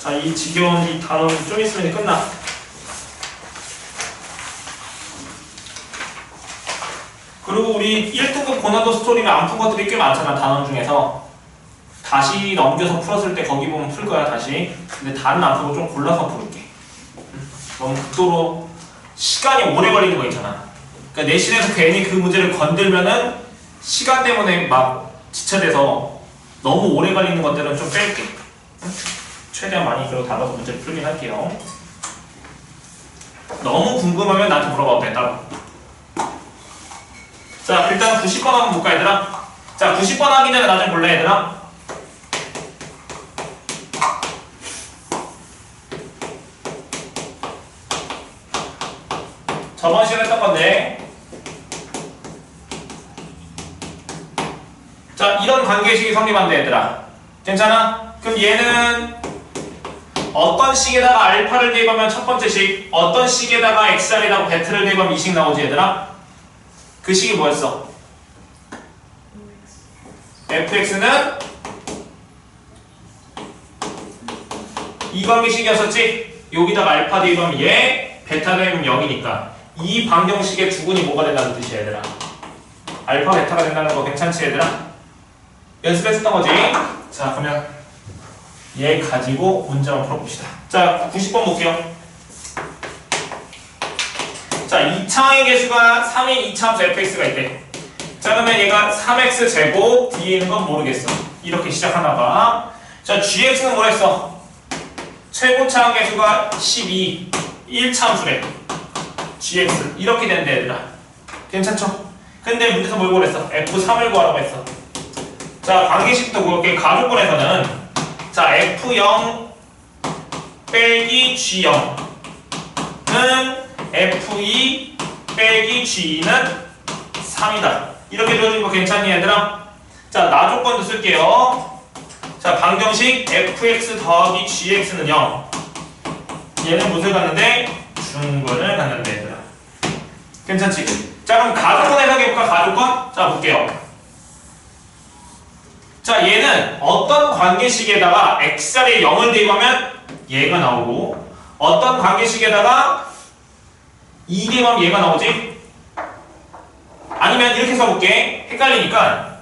자, 이 지겨운 이 단어는 좀 있으면 이제 끝나. 그리고 우리 1등급 고난도 스토리를 안 푼 것들이 꽤 많잖아, 단원 중에서. 다시 넘겨서 풀었을 때 거기 보면 풀 거야, 다시. 근데 다는 안 풀고 좀 골라서 풀을게. 너무 극도로 시간이 오래 걸리는 거 있잖아. 그러니까 내신에서 괜히 그 문제를 건들면은 시간 때문에 막 지체돼서 너무 오래 걸리는 것들은 좀 뺄게. 최대한 많이 그리고 다뤄서 문제를 풀긴 할게요. 너무 궁금하면 나한테 물어봐도 돼, 따로. 자, 일단 90번 한번 볼까, 얘들아? 자, 90번 하기 전에 나 좀 볼래, 얘들아? 저번 시간에 했던 건데. 자, 이런 관계식이 성립한대, 얘들아. 괜찮아? 그럼 얘는 어떤 식에다가 알파를 대입하면 첫 번째 식, 어떤 식에다가 xr에다가 베타를 대입하면 이 식 나오지, 얘들아? 그 식이 뭐였어? fx는 이 관계식이었었지? 여기다가 알파 대입하면 얘, 베타 대입하면 0이니까 이 방정식의 주근이 뭐가 된다는 뜻이야, 얘들아? 알파, 베타가 된다는 거 괜찮지, 얘들아? 연습했었던 거지? 자, 그러면 얘 가지고 문제 한번 풀어봅시다. 자, 90번 볼게요. 자, 2차의 개수가 3인 2차 함수 fx가 있대. 자, 그러면 얘가 3x 제곱 뒤에 있는 건 모르겠어. 이렇게 시작하나 봐. 자, gx는 뭐랬어? 최고차 개수가 12, 1차 함수래. gx 이렇게 된대, 얘들아. 괜찮죠? 근데 문제에서 뭘 구했어? f3을 구하라고 했어. 자, 관계식도 그렇게 가족권에서는 자, f0 빼기 g0는 f2 빼기 g2는 3이다. 이렇게 주어진 거 괜찮니, 얘들아? 자, 나 조건도 쓸게요. 자, 방정식 fx 더하기 gx는 0. 얘는 무엇을 갖는데? 중근을 갖는데, 얘들아. 괜찮지? 자, 그럼 가족권 해석해볼까? 가족권? 자, 볼게요. 자, 얘는 어떤 관계식에다가 xr에 0을 대입하면 얘가 나오고 어떤 관계식에다가 2 대입하면 얘가 나오지? 아니면 이렇게 써볼게. 헷갈리니까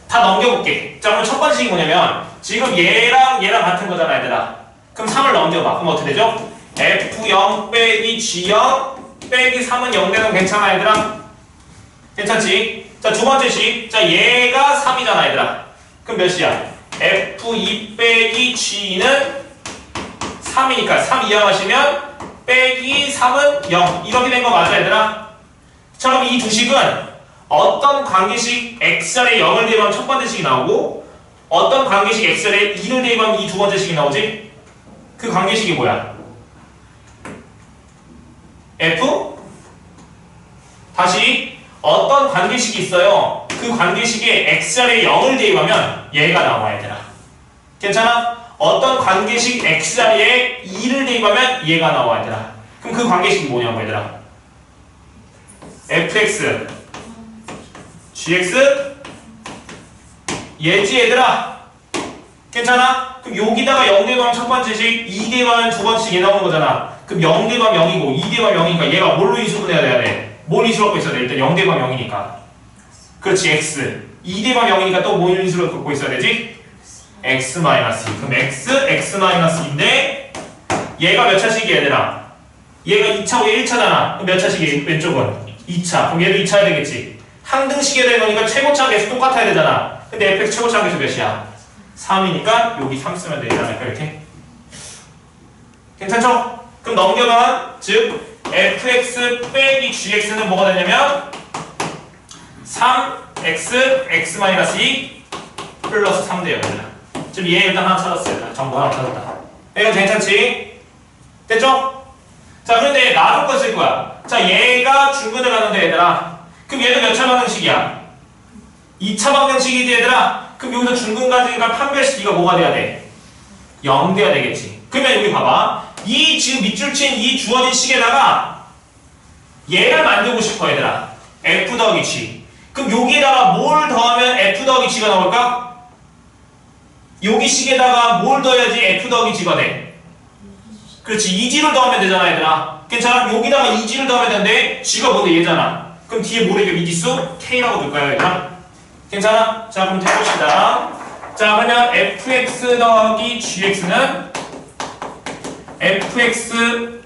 다 넘겨볼게. 자, 그럼 첫 번째 식이 뭐냐면 지금 얘랑 얘랑 같은 거잖아, 얘들아. 그럼 3을 넘겨봐. 그럼 어떻게 되죠? f0 빼기 g0 빼기 3은 0 되는 거 괜찮아, 얘들아? 괜찮지? 자, 두 번째 식. 자, 얘가 3이잖아, 얘들아. 그럼 몇이야? f2 빼기 g2는 3이니까 3 이항하시면 빼기 3은 0. 이렇게 된 거 맞아, 얘들아? 자, 그럼 이 두 식은 어떤 관계식 xr에 0을 대입하면 첫 번째 식이 나오고 어떤 관계식 xr에 2를 대입하면 이 두 번째 식이 나오지? 그 관계식이 뭐야? f? 다시 어떤 관계식이 있어요. 그 관계식에 xr에 0을 대입하면 얘가 나와, 얘들아. 괜찮아? 어떤 관계식 xr에 2를 대입하면 얘가 나와, 얘들아. 그럼 그 관계식이 뭐냐고, 얘들아? fx gx 얘지, 얘들아. 괜찮아? 그럼 여기다가 0 대입하면 첫 번째 식, 2 대입하면 두 번째 식 얘 나오는 거잖아. 그럼 0 대입하면 0이고 2 대입하면 0이니까 얘가 뭘로 인수분해야 돼야 돼? 뭘 인수를 갖고 있어야 돼? 일단 0 대입하면 0이니까. 그렇지, x. 2 대입하면 0이니까 또 뭘 인수를 갖고 있어야 되지? x-2. 그럼 x, x-2인데 얘가 몇 차식이야, 얘들아? 얘가 2차고 얘 1차잖아. 그럼 몇 차식이야, 왼쪽은? 2차. 그럼 얘도 2차야 되겠지. 항등식이 되는 거니까 최고차 계수 똑같아야 되잖아. 근데 fx 최고차 계수 몇이야? 3이니까 여기 3 쓰면 되잖아, 이렇게. 괜찮죠? 그럼 넘겨봐. 즉 fx 빼기 gx는 뭐가 되냐면 3x x-2 플러스 3 돼요, 얘들아. 지금 얘 일단 하나 찾았어요. 정보 하나 찾았다. 이거 괜찮지? 됐죠? 자, 그런데 나조건 쓸 거야. 자, 얘가 중근을 가는데, 얘들아. 그럼 얘는 몇 차 방정식이야? 2차 방정식이지, 얘들아. 그럼 여기서 중근 가지니까 판별식이가 뭐가 돼야 돼? 0 돼야 되겠지. 그러면 여기 봐봐. 이 지금 밑줄 친 이 주어진 식에다가 얘를 만들고 싶어, 얘들아. f 더하기 g. 그럼 여기에다가 뭘 더하면 f 더하기 g가 나올까? 여기 식에다가 뭘 더해야지 f 더하기 g가 돼? 그렇지, 2g를 더하면 되잖아 얘들아. 괜찮아? 여기다가 2g를 더하면 되는데 g가 뭔데 얘잖아. 그럼 뒤에 뭐래요? 미지수? k라고 둘까요 얘들아? 괜찮아? 자 그럼 해봅시다. 자 그러면 fx 더하기 gx는 fx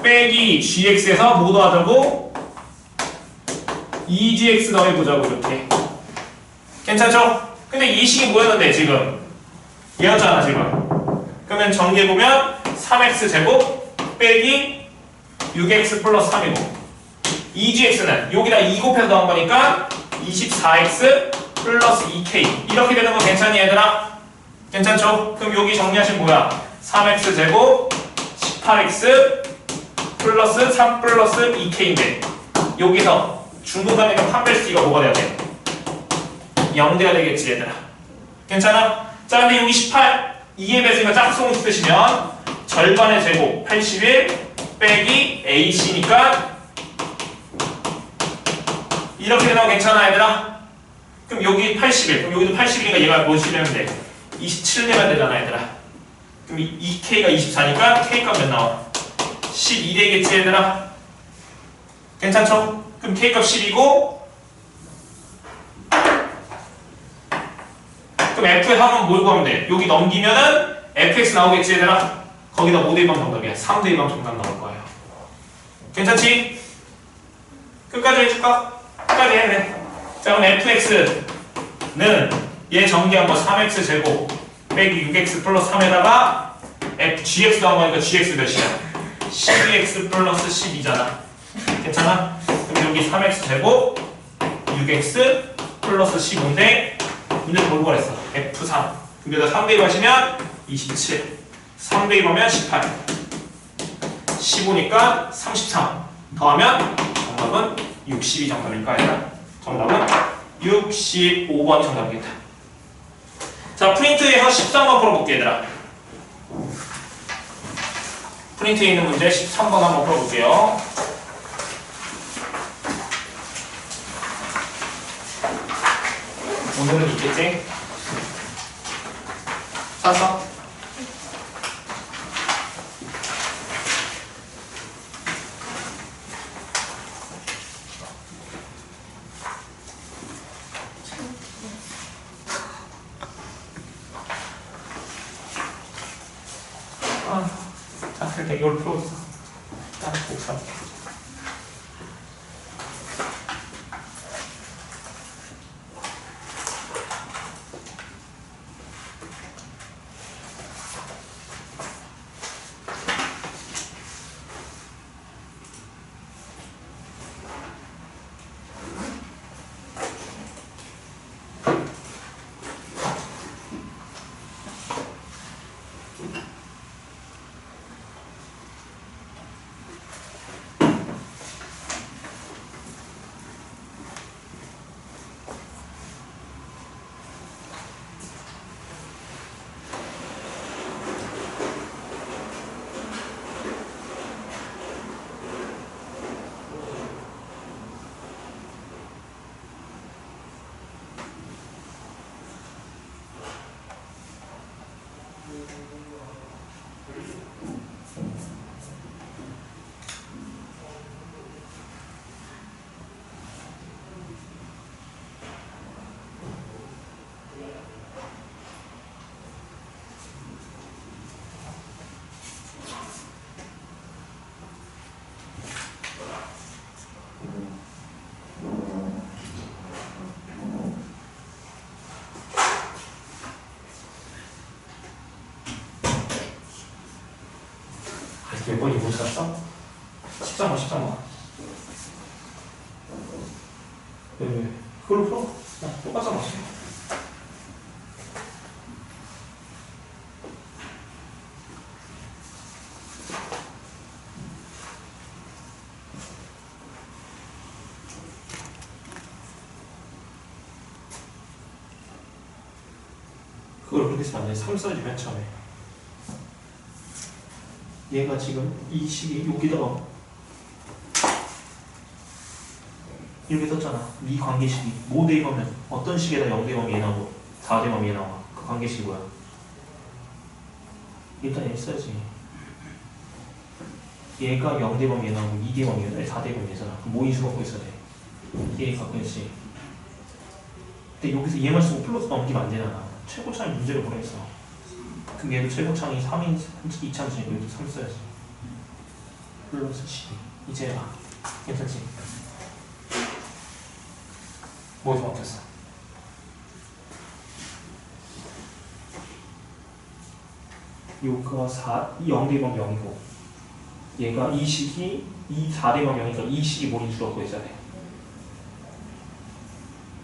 빼기 gx에서 뭐 더하자고? 2gx 더해보자고 이렇게. 괜찮죠? 근데 이 식이 뭐였는데 지금? 얘였잖아 지금. 그러면 정리해보면 3x 제곱 빼기 6x 플러스 3이고 2gx는 여기다 2 곱해서 더한 거니까 24x 플러스 2k 이렇게 되는 거 괜찮니 얘들아? 괜찮죠? 그럼 여기 정리하시면 뭐야? 3x 제곱 18x 플러스 3 플러스 2k인데 여기서 중분하니까 판별식이 뭐가 돼야 돼? 0돼야 되겠지 얘들아. 괜찮아? 자 근데 여기 18 2에 배수니까 짝수공 쓰시면 절반의 제곱 81 빼기 ac니까 이렇게 되면 괜찮아 얘들아? 그럼 여기 81 그럼 여기도 81이니까 얘가 뭐시 되면 돼? 27 내면 되잖아 얘들아. 그럼 2k가 24니까 k값 몇 나와? 12 되겠지 얘들아? 괜찮죠? 그럼 k값 10이고 그럼 f의 합은 뭘 구하면 돼? 여기 넘기면은 fx 나오겠지 얘들아? 거기다 뭐 대입하면 정답이야? 3 대입하면 정답 나올 거예요. 괜찮지? 끝까지 해줄까? 끝까지 해. 네. 자 그럼 fx는 얘 정리한 거 3x 제곱 빼기 6x 플러스 3에다가 gx 나온 거니까 gx 몇이야? 12x 플러스 12잖아. 괜찮아? 그럼 여기 3x 제곱 6x 플러스 15인데 문제 뭘 구하랬어? F3 여기다 3 대입하시면 27 3 대입하면 18 15니까 33 더하면 정답은 62 정답일까? 정답은 65번이 정답이겠다. 자 프린트에서 13번 풀어볼게 얘들아. 프린트에 있는 문제 13번 한번 풀어볼게요. 오늘은 있겠지? 샀어? 자, 일단 이걸 풀어줬어. 자, 복사할게. 몇 번이 못 찾았어? 13번, 13번. 왜? 그걸로 풀어? 똑같잖아. 그걸 그렇게 쓰면 안 돼. 3 써야지, 맨 처음에. 얘가 지금 이 식이 여기다가 이렇게 썼잖아. 이 관계식이 뭐 대입하면 어떤 식에다 0 대입하면 얘 나오고 4 대입하면 얘 나와. 그 관계식이 뭐야? 일단 얘 써야지. 얘가 0대면 얘 나오고 2대면 얘 4대면 얘잖아. 그럼 모인수 갖고 있어야 돼. 얘 갖고 있지. 근데 여기서 얘만 쓰고 플러스 넘기면 안 되잖아. 최고차이 문제를 보냈어. 그럼 얘도 최고차이 3인 2차수니까 여기도 3 써야지. 플러스 12. 이제 봐. 괜찮지? 뭐에서 바뀌었어? 요가 0대면 0이고 얘가 이 식이 4대면 0이니까 이 식이 모인수 갖고 있어야 돼.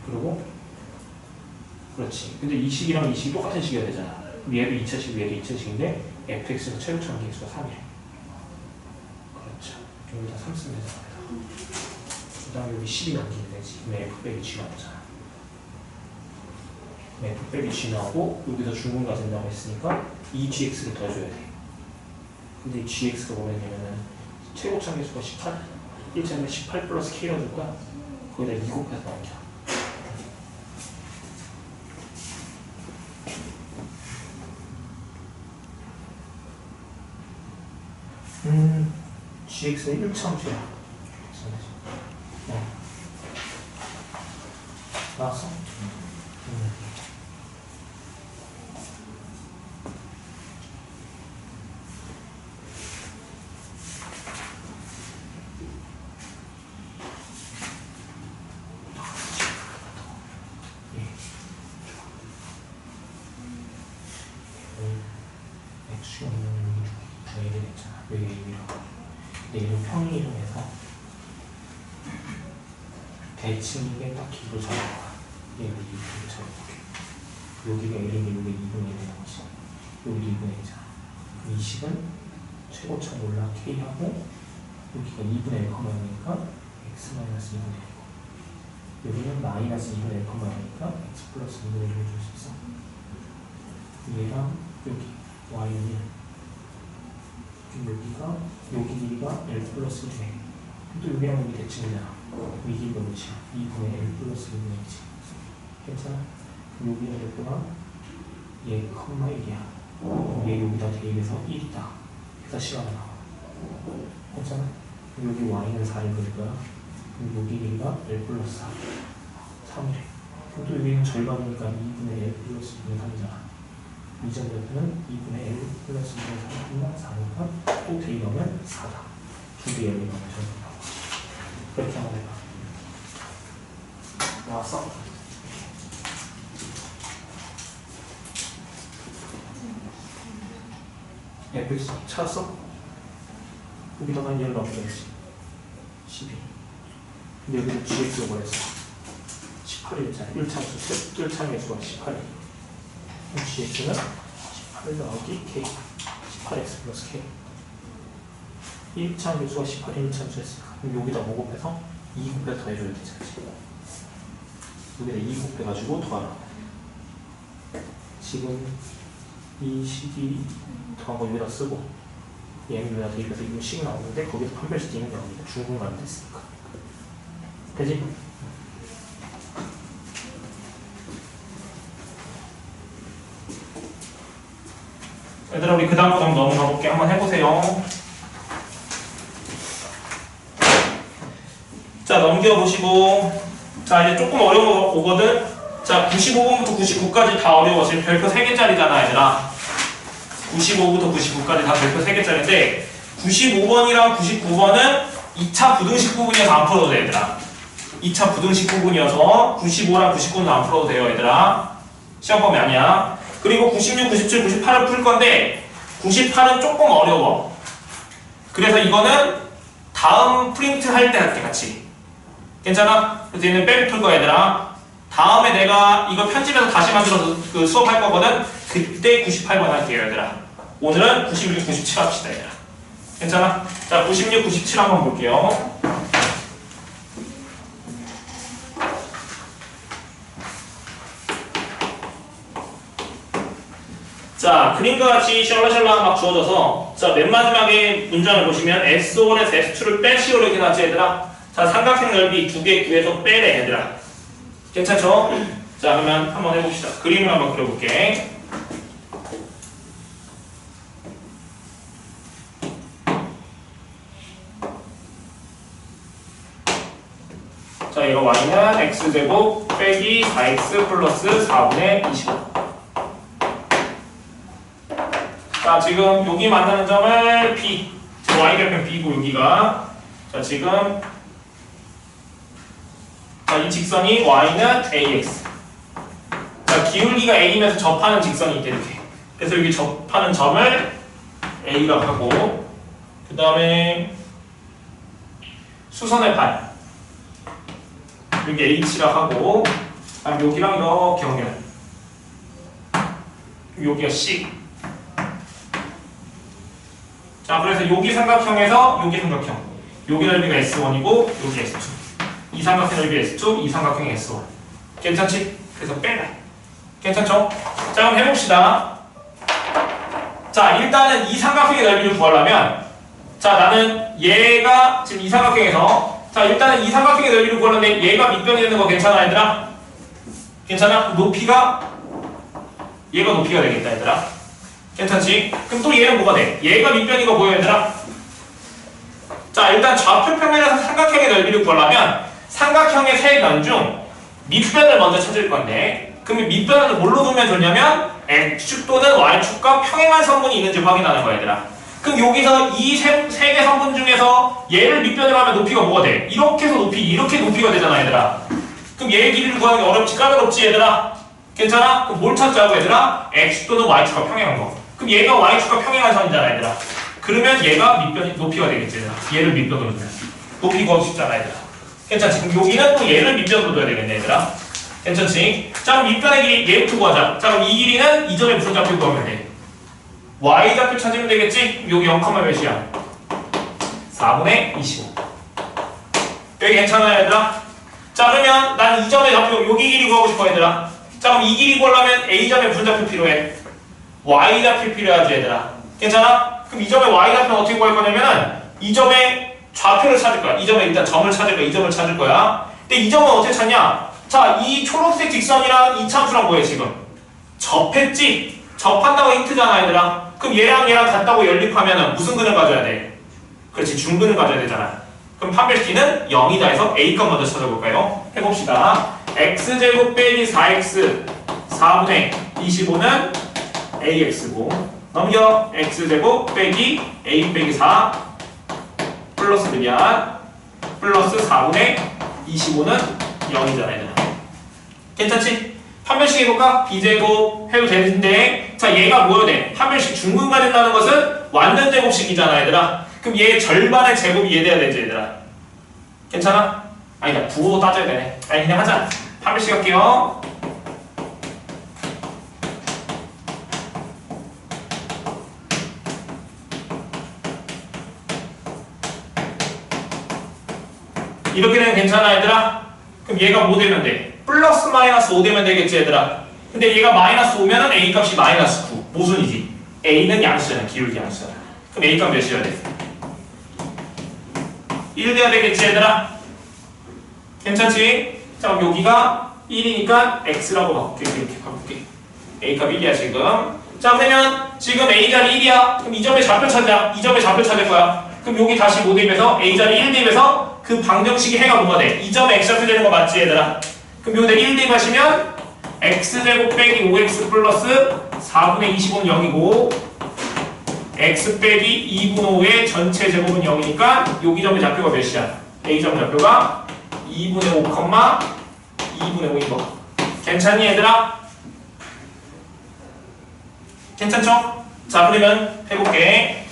그리고 그렇지. 근데 이 식이랑 이 식이 똑같은 식이어야 되잖아. 얘도 2차식, 얘도 2차식인데 fx는 최고차 관계수가 3이야. 그렇죠. 여기다 3 쓰면 되잖아. 그 다음에 여기 10이 넘기면 되지. 그럼 f 빼기 g 나오잖아. f 빼기 g 나오고 여기서 중분가 된다고 했으니까 이 gx를 더해줘야 돼. 근데 이 gx가 뭐냐면은 최고차 관계수가 18, 1차면 18 플러스 k라고 줄 거야. 거기다 2 곱해서 넘겨. gx는 1차함수야. 나왔어? x가 왜 이래 됐잖아. 왜 이래라고. 얘를 평이동해서 대칭이게 딱 기로 잡아봐. 얘를 2분의 잡아볼게. 여기가 1이면 여기 2분의 1이라는 거지. 여기 2분의 1이잖아. 이 식은 최고차 몰라 k하고 여기가 2분의 1,0이니까 x-2분의 1이고 여기는 마이너스 2분의 1,0이니까 x 플러스 2분의 1을 줄 수 있어. 얘랑 여기 y는 1. 여기가 여기 길이가 L 플러스 1이 또 여기랑 여기 대칭이잖아. 이 길이가 몇이야? 2분의 L 플러스 2분의 1이지. 괜찮아? 그럼 여기는 F가 얘 컴마 1이야. 얘 여기다 대입해서 1이다. 그래서 시간이 나와. 괜찮아? 그럼 여기 Y는 4일 그릴 거야. 그럼 여기 길이가 L 플러스 4 3이래. 그럼 또 여기는 절반이니까 2분의 L 플러스 2분의 3이잖아. 이 점 옆에는 2분의 L 플러스 2분의 4니까 또 대입하면 4다. 두 개의 L이 나오면 정답. 그렇게 한번 해봐. 나왔어? fx 찾았어? 여기다가 얘를 넣어야지. 12. 근데 여기는 gx가 뭐랬어? 18일짜리 1차의 수가 18일. gx는 18 더하기 k 18x 플러스 k 1차 교수가 18이 1차 교수였으니까 그럼 여기다 뭐 곱해서 2 곱해 더해줘야 되잖아. 여기다 2 곱해가지고 더하라. 지금 이 식이 더한 거 여기다 쓰고 얘는 여기다 대입해서 이거 식이 나오는데 거기서 판별식 뒤는 게 나옵니다. 중분만 됐으니까. 되지? 얘들아 우리 그 다음부터 한번 넘어가 볼게. 한번 해보세요. 자 넘겨보시고 자 이제 조금 어려운 거 오거든. 자 95번부터 99까지 다 어려워. 지금 별표 3개짜리잖아 얘들아. 95부터 99까지 다 별표 3개짜리인데 95번이랑 99번은 2차 부등식 부분이어서 안 풀어도 돼 얘들아. 2차 부등식 부분이어서 95랑 99는 안 풀어도 돼요 얘들아. 시험범위 아니야. 그리고 96, 97, 98을 풀 건데 98은 조금 어려워. 그래서 이거는 다음 프린트 할 때 할게 같이. 괜찮아? 그래서 얘는 빼고 풀 거야 얘들아. 다음에 내가 이거 편집해서 다시 만들어서 그 수업할 거거든. 그때 98번 할게요 얘들아. 오늘은 96, 97 합시다 얘들아. 괜찮아? 자 96, 97 한번 볼게요. 자, 그림과 같이 셜라셜라 막 주어져서 자, 맨 마지막에 문장을 보시면 S1에서 S2를 빼시오 이렇게 나왔죠 얘들아. 자, 삼각형 넓이 2개 구해서 빼래 얘들아. 괜찮죠? 자, 그러면 한번 해봅시다. 그림을 한번 그려볼게. 자, 이거 y는 x제곱 빼기 4x 플러스 4분의 25. 자, 지금 여기 만나는 점을 b, 지금 y좌표는 b고 여기가 자, 지금 자, 이 직선이 y는 ax. 자, 기울기가 a면서 접하는 직선이 있대 이렇게. 그래서 여기 접하는 점을 a라고 하고 그 다음에 수선의 반 여기 h라고 하고 여기랑 이렇게 연결 여기가 c. 자, 그래서 여기 삼각형에서 여기 삼각형 여기 넓이가 S1이고 여기 S2 이 삼각형 넓이 S2 이 삼각형이 S1 괜찮지? 그래서 빼라. 괜찮죠? 자, 그럼 해봅시다. 자, 일단은 이 삼각형의 넓이를 구하려면 자, 나는 얘가 지금 이 삼각형에서 자, 일단은 이 삼각형의 넓이를 구하는데 얘가 밑변이 되는 거 괜찮아 얘들아? 괜찮아? 높이가 얘가 높이가 되겠다 얘들아. 괜찮지? 그럼 또 얘는 뭐가 돼? 얘가 밑변인 거 보여 얘들아? 자, 일단 좌표 평면에서 삼각형의 넓이를 구하려면 삼각형의 세 변 중 밑변을 먼저 찾을 건데 그럼 밑변을 뭘로 두면 좋냐면 x축 또는 y축과 평행한 선분이 있는지 확인하는 거야 얘들아. 그럼 여기서 이 세 개 선분 중에서 얘를 밑변으로 하면 높이가 뭐가 돼? 이렇게 해서 높이, 이렇게 높이가 되잖아 얘들아. 그럼 얘의 길이를 구하는 게 어렵지 까다롭지 얘들아? 괜찮아? 그럼 뭘 찾자고 얘들아? x 또는 y축과 평행한 거. 그럼 얘가 y축과 평행한 선이잖아 얘들아. 그러면 얘가 밑변이 높이가 되겠지 얘들아. 얘를 밑변으로 두면 높이 구하고 싶잖아 얘들아. 괜찮지? 그럼 여기는 또 얘를 밑변으로 둬야 되겠네 얘들아. 괜찮지? 자, 그럼 밑변의 길이 얘부터 구하자. 자, 그럼 이 길이는 이 점에 무슨 좌표 구하면 돼? y좌표 찾으면 되겠지? 여기 0, 몇이야? 4분의 25. 여기 괜찮아요 얘들아? 자, 그러면 난 이 점의 좌표 여기 길이 구하고 싶어 얘들아. 자, 그럼 이 길이 구하려면 a점에 무슨 좌표 필요해? y좌표 필요하지 얘들아. 괜찮아? 그럼 이 점의 y좌표는 어떻게 구할 거냐면은 이 점의 좌표를 찾을 거야. 이 점에 일단 점을 찾을 거야. 이 점을 찾을 거야. 근데 이 점은 어떻게 찾냐? 자, 이 초록색 직선이랑 이 참수랑 뭐해 지금? 접했지? 접한다고 힌트잖아 얘들아. 그럼 얘랑 같다고 연립하면은 무슨 근을 가져야 돼? 그렇지, 중근을 가져야 되잖아. 그럼 판별식는 0이다 해서 A값 먼저 찾아볼까요? 해봅시다. x제곱 빼기 4x 4분의 25는 ax고 넘겨 x제곱 빼기 a 빼기 4 플러스 미안 플러스 4분의 25는 0이잖아 얘들아. 괜찮지? 판별식 해볼까? b제곱 해도 되는데 자, 얘가 뭐여야 돼? 판별식 중근 가진다는 것은 완전 제곱식이잖아 얘들아. 그럼 얘 절반의 제곱이 얘 돼야 되지 얘들아. 괜찮아? 아니다, 부호 따져야 되네. 아니, 그냥 하자. 판별식 할게요. 이렇게 되면 괜찮아 얘들아? 그럼 얘가 뭐 되면 돼? 플러스 마이너스 5 되면 되겠지 얘들아. 근데 얘가 마이너스 5면은 a 값이 마이너스 9 모순이지. a는 양수잖아. 기울기 양수잖아. 그럼 a 값 몇이어야 돼? 1 돼야 되겠지 얘들아. 괜찮지? 자, 그럼 여기가 1이니까 x라고 바꿀게. 이렇게 바꿀게. a 값 1이야 지금. 자, 그러면 지금 a 자리 1이야. 그럼 이 점의 좌표 찾자. 이 점의 좌표 찾을 거야. 그럼 여기 다시 뭐 대입해서 a 자리 1 대입해서 그 방정식이 해가 뭐가 돼? 이 점에 x좌표 되는 거 맞지 얘들아? 그럼 여기다 1 대입하시면 x제곱 빼기 5x 플러스 4분의 25는 0이고 x 빼기 2분의 5의 전체 제곱은 0이니까 여기 점의 좌표가 몇이야? a점 좌표가 2분의 5, 2분의 5인 거. 괜찮니 얘들아? 괜찮죠? 자, 그러면 해볼게.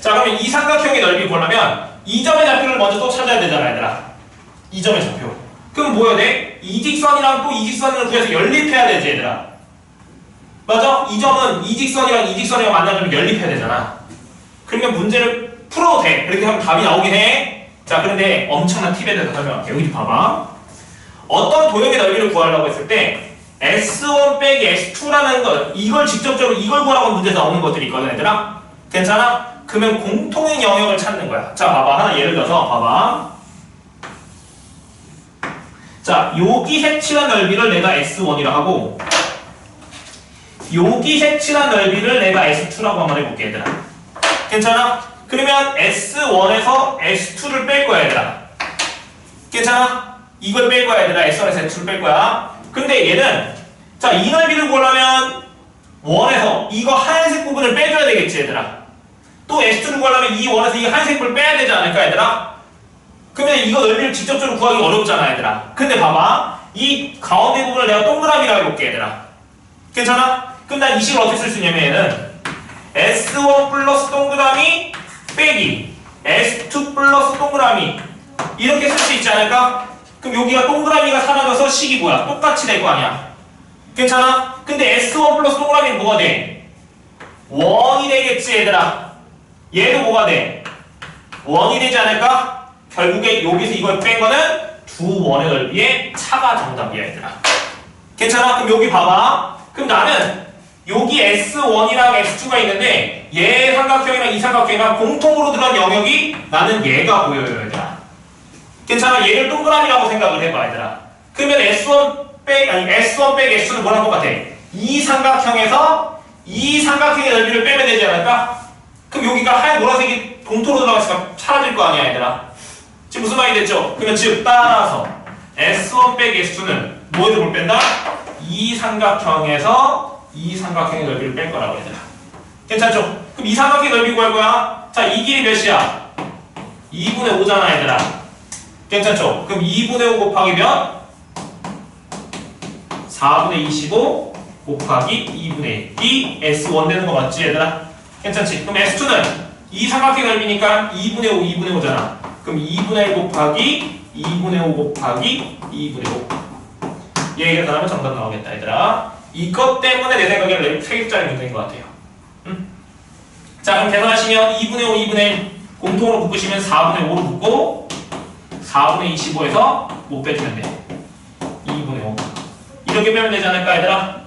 자, 그러면 이 삼각형의 넓이 보려면 이 점의 좌표를 먼저 또 찾아야 되잖아 얘들아. 이 점의 좌표. 그럼 뭐여야 돼? 이 직선이랑 또 이 직선을 구해서 연립해야 되지 얘들아. 맞아? 이 점은 이 직선이랑 이 직선이랑 만나면 연립해야 되잖아. 그러면 문제를 풀어도 돼. 그렇게 하면 답이 나오긴 해. 자, 그런데 엄청난 팁에 대해서 설명할게. 여기 봐봐. 어떤 도형의 넓이를 구하려고 했을 때 S1 빼기 S2라는 것, 이걸 직접적으로 이걸 구하라고 문제에서 나오는 것들이 있거든 얘들아. 괜찮아? 그러면 공통의 영역을 찾는 거야. 자, 봐봐. 하나 예를 들어서 봐봐. 자, 여기 색칠한 넓이를 내가 S1이라 하고 여기 색칠한 넓이를 내가 S2라고 한번 해볼게 얘들아. 괜찮아? 그러면 S1에서 S2를 뺄 거야 얘들아. 괜찮아? 이걸 뺄 거야 얘들아. S1에서 S2를 뺄 거야. 근데 얘는 자, 이 넓이를 구하려면 1에서 이거 하얀색 부분을 빼줘야 되겠지 얘들아. 또 S2를 구하려면 이 1에서 이 하얀색 부분을 빼야 되지 않을까 얘들아? 그러면 이거 넓이를 직접적으로 구하기 어렵잖아 얘들아. 근데 봐봐, 이 가운데 부분을 내가 동그라미라고 해볼게 얘들아. 괜찮아? 그럼 난 이 식을 어떻게 쓸 수 있냐면 얘는 S1 플러스 동그라미 빼기 S2 플러스 동그라미 이렇게 쓸 수 있지 않을까? 그럼 여기가 동그라미가 사라져서 식이 뭐야? 똑같이 될 거 아니야. 괜찮아? 근데 S1 플러스 동그라미는 뭐가 돼? 1이 되겠지 얘들아. 얘도 뭐가 돼? 1이 되지 않을까? 결국에 여기서 이걸 뺀 거는 두 원의 넓이의 차가 정답이야 얘들아. 괜찮아? 그럼 여기 봐봐. 그럼 나는 여기 S1이랑 S2가 있는데 얘 삼각형이랑 이 삼각형이랑 공통으로 들어간 영역이 나는 얘가 보여요 얘들아. 괜찮아? 얘를 동그라미라고 생각을 해봐 얘들아. 그러면 S1 빼기 S2는 뭐랑 똑같아? 이 삼각형에서 이 삼각형의 넓이를 빼면 되지 않을까? 그럼 여기가 하얀 노란색이 동토로 들어갔으니까 사라질 거 아니야 얘들아. 지금 무슨 말이 됐죠? 그러면 즉 따라서 S1 빼기 S2는 뭐의 넓이를 뺀다? 이 삼각형에서 이 삼각형의 넓이를 뺄 거라고 얘들아. 괜찮죠? 그럼 이 삼각형의 넓이 구할 거야. 자, 이 길이 몇이야? 2분의 5잖아 얘들아. 괜찮죠? 그럼 2분의 5 곱하기 몇? 4분의 25 곱하기 2분의 1이 S1 되는 거 맞지 얘들아? 괜찮지? 그럼 S2는 이 삼각형의 넓이니까 2분의 5, 2분의 5잖아. 그럼 2분의 1 곱하기 2분의 5 곱하기 2분의 5 얘 계산하면 정답 나오겠다 얘들아. 이것 때문에 내 생각에는 3개짜리 문제인 것 같아요. 응? 자, 그럼 계산하시면 2분의 5, 2분의 1 공통으로 묶으시면 4분의 5로 묶고 4분의 25에서 못 빼주면 돼. 2분의 5 이렇게 빼면 되지 않을까 얘들아?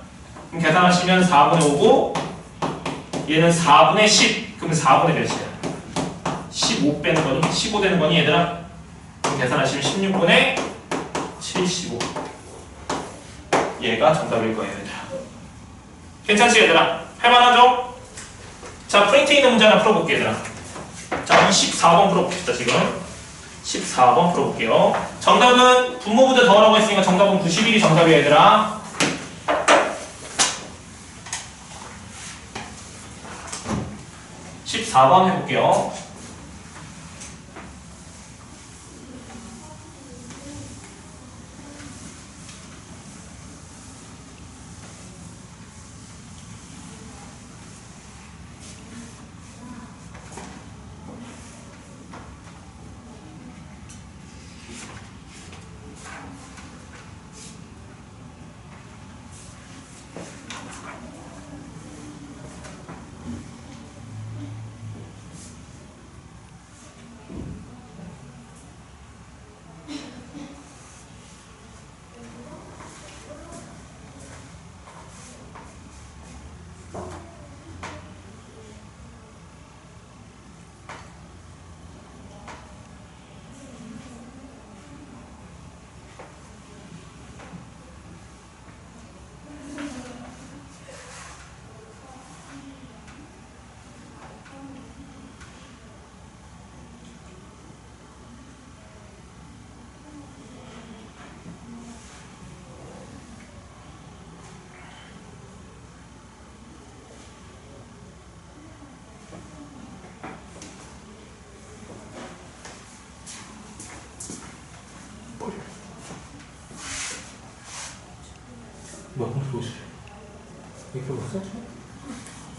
그럼 계산하시면 4분의 5고 얘는 4분의 10 그러면 4분의 몇이야? 15 빼는 거니? 15 되는 거니 얘들아? 그럼 계산하시면 16분의 75 얘가 정답일 거예요 얘들아. 괜찮지 얘들아? 할만하죠? 자, 프린트 있는 문제 하나 풀어볼게 얘들아. 자, 24번 풀어봅시다 지금. 14번 풀어볼게요. 정답은 분모보다 더하라고 했으니까 정답은 91이 정답이에요 얘들아. (14번) 해볼게요. 뭐야, 공수 보시죠. 이렇게 봤어?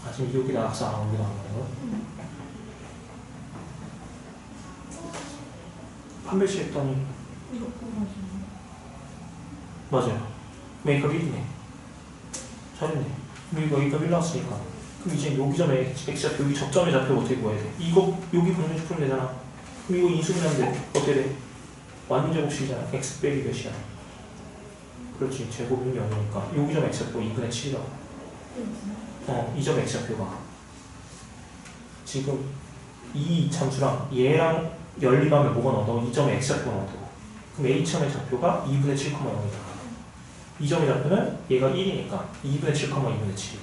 아, 지금 여기다 악사 안 옮겨 나온 거예요? 판별시 했더니. 이거 뽑아주네. 맞아요. 메이크업 1이네. 잘했네. 그럼 이거 여기가 1 나왔으니까. 그럼 이제 여기 점에 X좌표, 여기 접점의 좌표 어떻게 구해야 돼? 이거, 여기 분명히 풀면 되잖아. 그럼 이거 인수분해하면 돼. 어떻게 돼? 완제곱식이잖아. X 빼기 몇이야? 그렇지. 제곱은 0이니까. 여기 점 X좌표 2분의 7이라고. 이 점 X좌표가. 지금 이 참수랑 얘랑 연립하면 뭐가 나온다고? 이 점에 X좌표가 나온다고. 그럼 H점의 좌표가 2분의 7,0이다. 이 점의 좌표는 얘가 1이니까 2분의 7, 2분의 7이에요.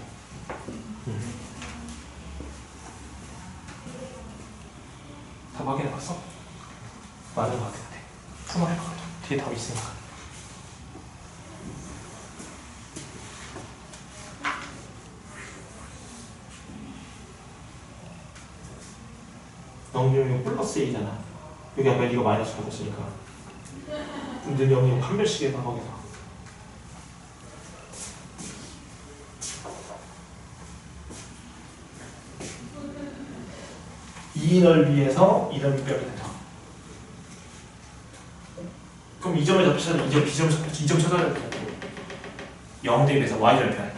다 확인해봤어? 맞는 것 같은데. 풀만할 것 같아. 뒤에 답이 있으니까. 영역이 플러스 A잖아. 여기 아까 이거 마이너스 받았으니까. 근데 영역 판별식에다 거기서. 이 넓이에서 이 넓이 빼야 된다. 그럼 이 점을 잡혀서 이제 B점 이점 찾아야 돼. 0 대입해서 Y 절편.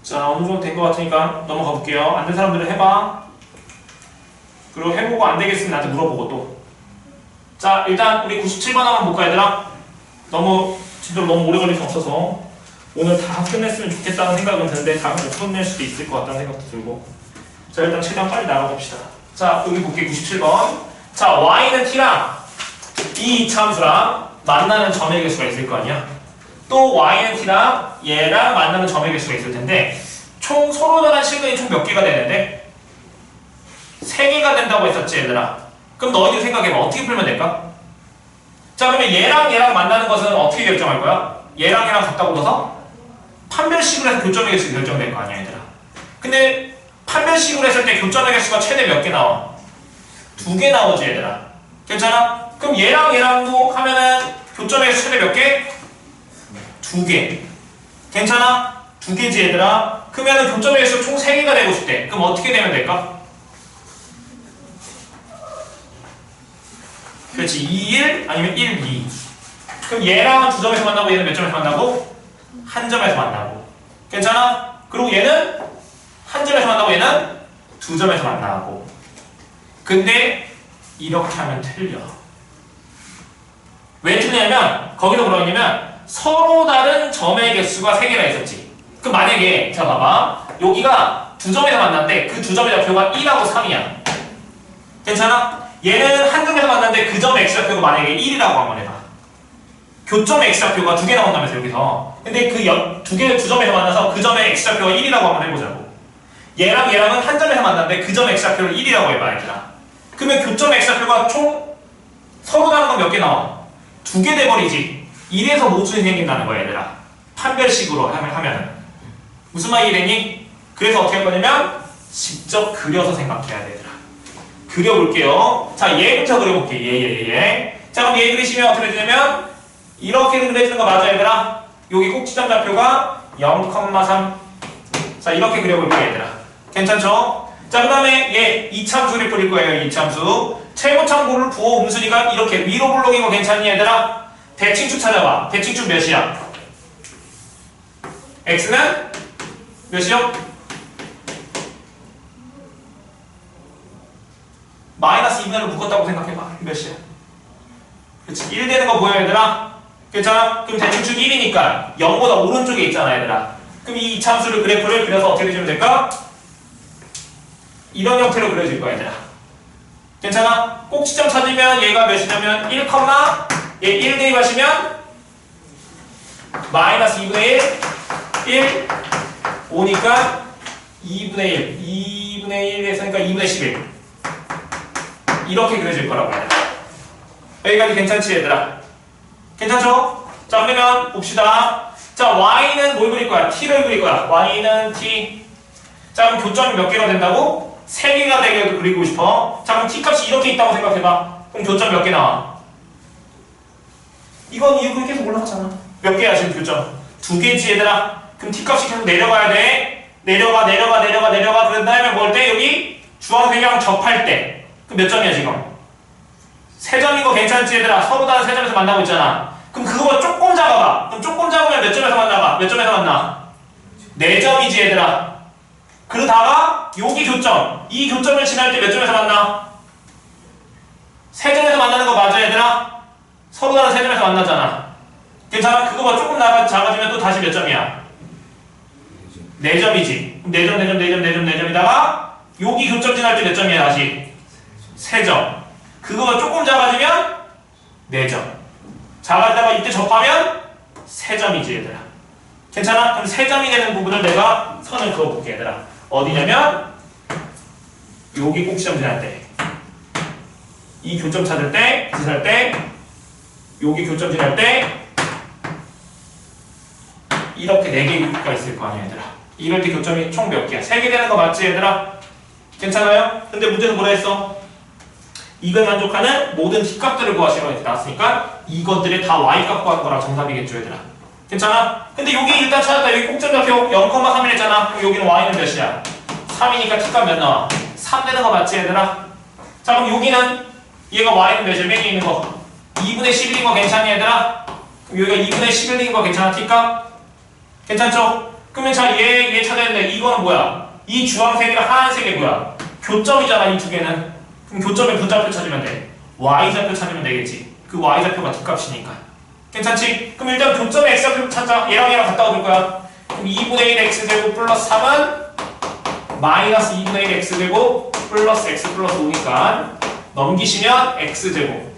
자, 어느 정도 된 것 같으니까 넘어가 볼게요. 안 된 사람들은 해봐. 그리고 해보고 안 되겠으면 나한테 물어보고 또. 자, 일단 우리 97번 한번 볼까, 얘들아? 진짜 너무 오래 걸릴 수 없어서 오늘 다 끝냈으면 좋겠다는 생각은 드는데 다 못 끝낼 수도 있을 것 같다는 생각도 들고. 자, 일단 최대한 빨리 나가봅시다. 자, 여기 볼게, 97번. 자, y는 t랑 이 이차함수랑 만나는 점의 개수가 있을 거 아니야? 또 y는 t랑 얘랑 만나는 점의 개수가 있을 텐데 총 서로 다른 실근이 총 몇 개가 되는데? 3개가 된다고 했었지, 얘들아. 그럼 너희들 생각해봐. 어떻게 풀면 될까? 자, 그러면 얘랑 만나는 것은 어떻게 결정할 거야? 얘랑 같다고 둬서 판별식으로 해서 교점의 개수 결정될 거 아니야, 얘들아. 근데 판별식으로 했을 때 교점의 개수가 최대 몇 개 나와? 2개 나오지, 얘들아. 괜찮아? 그럼 얘랑도 하면은 교점의 개수 최대 몇 개? 2개. 괜찮아? 2개지, 얘들아. 그러면은 교점의 개수 총 3개가 되고 싶대. 그럼 어떻게 되면 될까? 그렇지. 2, 1 아니면 1, 2. 그럼 얘랑은 2점에서 만나고 얘는 몇 점에서 만나고? 1점에서 만나고. 괜찮아? 그리고 얘는 1점에서 만나고 얘는 2점에서 만나고. 근데 이렇게 하면 틀려. 왜 틀리냐면 거기서 뭐라고 했냐면 서로 다른 점의 개수가 3개가 있었지. 그럼 만약에 자 봐봐. 여기가 2점에서 만났는데 그 2점의 좌표가 1하고 3이야. 괜찮아? 얘는 한 점에서 만났는데 그 점의 x좌표가 만약에 1이라고 한번 해봐. 교점의 x좌표가 2개 나온다면서 여기서. 근데 그 두 점에서 만나서 그 점의 x좌표가 1이라고 한번 해보자고. 얘랑은 한 점에서 만났는데 그 점의 x좌표를 1이라고 해봐, 얘들아. 그러면 교점의 x좌표가 총 서로 다른 건 몇 개 나와? 2개 돼버리지. 1에서 모순이 생긴다는 거야, 얘들아. 판별식으로 하면은. 무슨 말이 되니? 그래서 어떻게 할 거냐면 직접 그려서 생각해야 돼, 얘들아. 그려볼게요. 자, 얘부터 그려볼게. 얘. 자, 그럼 얘 그리시면 어떻게 되냐면 이렇게 그려지는 거 맞아, 얘들아? 여기 꼭지점 좌표가 0,3. 자, 이렇게 그려볼게요, 얘들아. 괜찮죠? 자, 그 다음에 얘 이차함수를 그릴 거예요, 이차함수. 최고참고를 부호 음수니까 이렇게 위로 블록인 거 괜찮니, 얘들아? 대칭축 찾아봐. 대칭축 몇이야? x는 몇이요? 마이너스 2분의를 묶었다고 생각해봐. 몇이야? 그렇지. 1 되는 거 보여, 얘들아? 괜찮아? 그럼 대칭축 1이니까 0보다 오른쪽에 있잖아, 얘들아. 그럼 이 이차함수를 그래프를 그려서 어떻게 그리면 될까? 이런 형태로 그려질 거야, 얘들아. 괜찮아? 꼭지점 찾으면 얘가 몇이냐면 1, 얘 1 대입하시면 마이너스 2분의 1, 5니까 2분의 1, 2분의 1 했으니까 2분의 11. 이렇게 그려질 거라고 해요. 여기까지 괜찮지, 얘들아? 괜찮죠? 자, 그러면 봅시다. 자, y는 뭘 그릴 거야? t를 그릴 거야. y는 t. 자, 그럼 교점이 몇 개가 된다고? 3개가 되게 그리고 싶어. 자, 그럼 t값이 이렇게 있다고 생각해봐. 그럼 교점 몇 개 나와? 이건 이거 계속 올라가잖아. 몇 개야 지금 교점? 2개지 얘들아. 그럼 t값이 계속 내려가야 돼. 내려가. 그런 다음에 뭘 때? 여기 주황색이랑 접할 때. 그럼 몇 점이야 지금? 3점인 거 괜찮지 얘들아? 서로 다른 3점에서 만나고 있잖아. 그럼 그거보다 조금 작아봐. 그럼 조금 작으면 몇 점에서 만나가? 몇 점에서 만나? 4점이지 얘들아. 그러다가 여기 교점, 이 교점을 지날 때 몇 점에서 만나? 3점에서 만나는 거 맞아 얘들아? 서로 다른 3점에서 만나잖아. 괜찮아? 그거보다 조금 작아지면 또 다시 몇 점이야? 4점이지. 그럼 4점이다가 여기 교점 지날 때 몇 점이야 다시? 3점. 그거가 조금 작아지면 4점. 작아지다가 이때 접하면 3점이지 얘들아. 괜찮아? 그럼 3점이 되는 부분을 내가 선을 그어볼게 얘들아. 어디냐면 여기 꼭지점 지날 때, 이 교점 찾을 때, 지날 때, 여기 교점 지날 때 이렇게 4개가 있을 거 아니야 얘들아. 이럴 때 교점이 총 몇 개야? 3개 되는 거 맞지 얘들아? 괜찮아요? 근데 문제는 뭐라 했어? 이걸 만족하는 모든 t값들을 구하시라고 이렇게 나왔으니까 이것들이 다 y값 구하는 거랑 정답이겠죠 얘들아. 괜찮아? 근데 여기 일단 찾았다. 여기 꼭점좌표 0,3을 했잖아. 그럼 여기는 y는 몇이야? 3이니까 t값 몇 나와? 3 되는 거 맞지 얘들아? 자 그럼 여기는 얘가 y는 몇이야? 맨 위에 있는 거 2분의 11인 거 괜찮니 얘들아? 그럼 여기가 2분의 11인 거 괜찮아 t값? 괜찮죠? 그러면 자 얘 찾아야 되는데 이거는 뭐야? 이 주황색이랑 하얀색이 뭐야? 교점이잖아 이 두 개는. 그럼 교점의 분자표 찾으면 돼. y좌표 찾으면 되겠지. 그 y좌표가 t값이니까. 괜찮지? 그럼 일단 교점의 x좌표 찾자. 얘랑 갖다 얻을 거야. 그럼 2분의 1 x제곱 플러스 3은 마이너스 2분의 1 x제곱 플러스 x 플러스 5니까 넘기시면 x제곱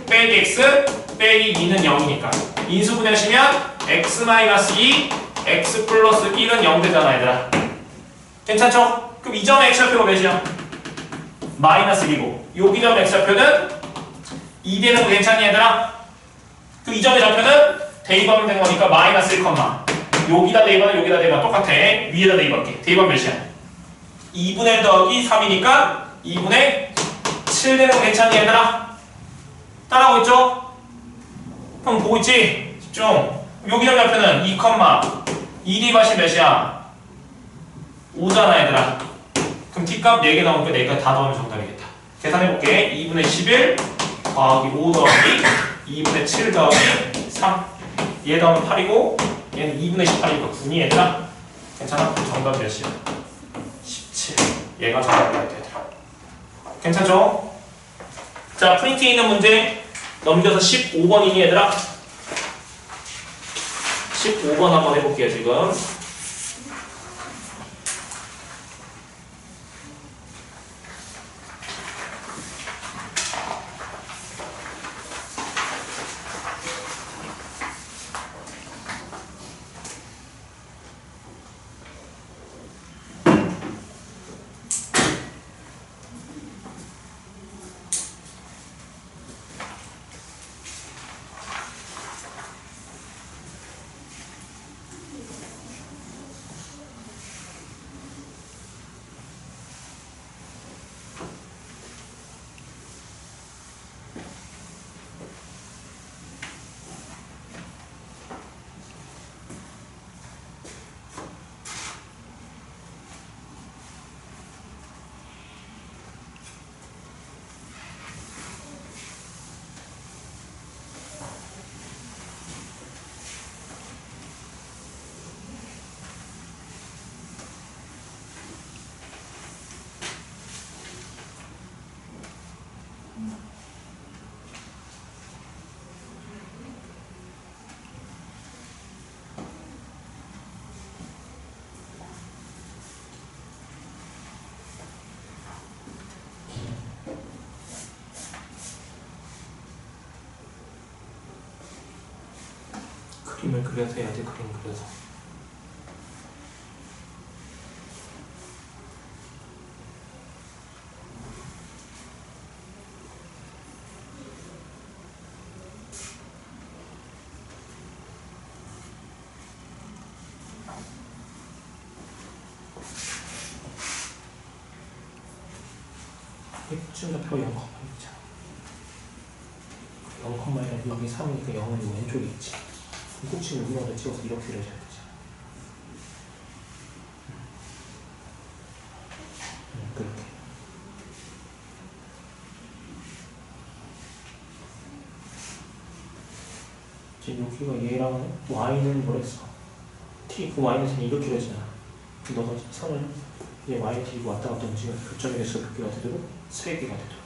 빼기 x 빼기 2는 0이니까 인수분해하시면 x 마이너스 2 x 플러스 1은 0 되잖아 얘들아. 괜찮죠? 그럼 이 점의 x좌표가 몇이야? 마이너스 1이고 여기 점 x좌표는 2 되는 거 괜찮니 얘들아? 그럼 이 점의 좌표는 대입하면 되는 거니까 마이너스 1, 여기다 대입하면 여기다 대입하면 똑같아. 위에다 대입할게. 대입하면 몇이야? 2분의 1 더하기 3이니까 2분의 7 되는 거 괜찮니 얘들아? 따라하고 있죠? 그럼 보고 있지? 집중. 여기 점 좌표는 2, 2 대입하시면 몇이야? 5잖아 얘들아. 그럼 t값 4개 나오니까 4개 다 더하면 정답이겠다. 계산해볼게. 2분의 11 더하기 5 더하기 2분의 7 더하기 3. 얘 더하면 8이고 얘는 2분의 18이니까 9니 얘들아. 괜찮아? 정답 몇이야? 17. 얘가 정답이야 얘들아. 괜찮죠? 자 프린트에 있는 문제 넘겨서 15번이니 얘들아. 15번 한번 해볼게요 지금. 그림을 그려서 해야 돼. 그림 그려서. 꼭지점좌표 0,1이잖아. 0,1이 여기 3이니까 0은 이 왼쪽에 있지. 그럼 꼭지를 여기다 찍어서 이렇게 그려줘야 되지. 그렇게. 지금 여기가 얘랑 y는 뭐랬어? t, 그 y는 그냥 이렇게 그려지잖아. 너가 선을 이제 y, t고 왔다 갔다 움직여서 교점의 개수가 몇 개가 되도록 3개가 되도록.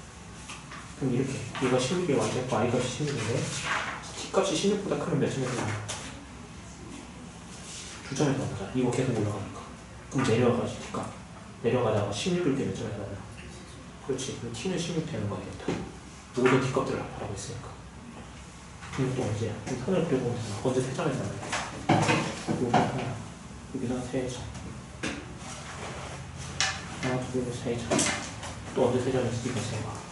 그럼 이렇게 얘가 16에 y 값이 16인데 t 값이 16보다 크면 몇 점에 되냐? 2점에 나오잖아. 이거 계속 올라가니까. 그럼 내려가지 t 값. 내려가다가 16일 때 몇 점에 나오냐? 그렇지. 그럼 t는 16 되는 거 아니겠다. 모든 t 값들을 바라고 있으니까. 그럼 또 언제야? 그럼 선을 그려보면 되나? 언제 3점에 나오냐? 여기 하나, 여기서 3점. 하나, 두 개로 3점. 또 언제 3점에서 이거 3점.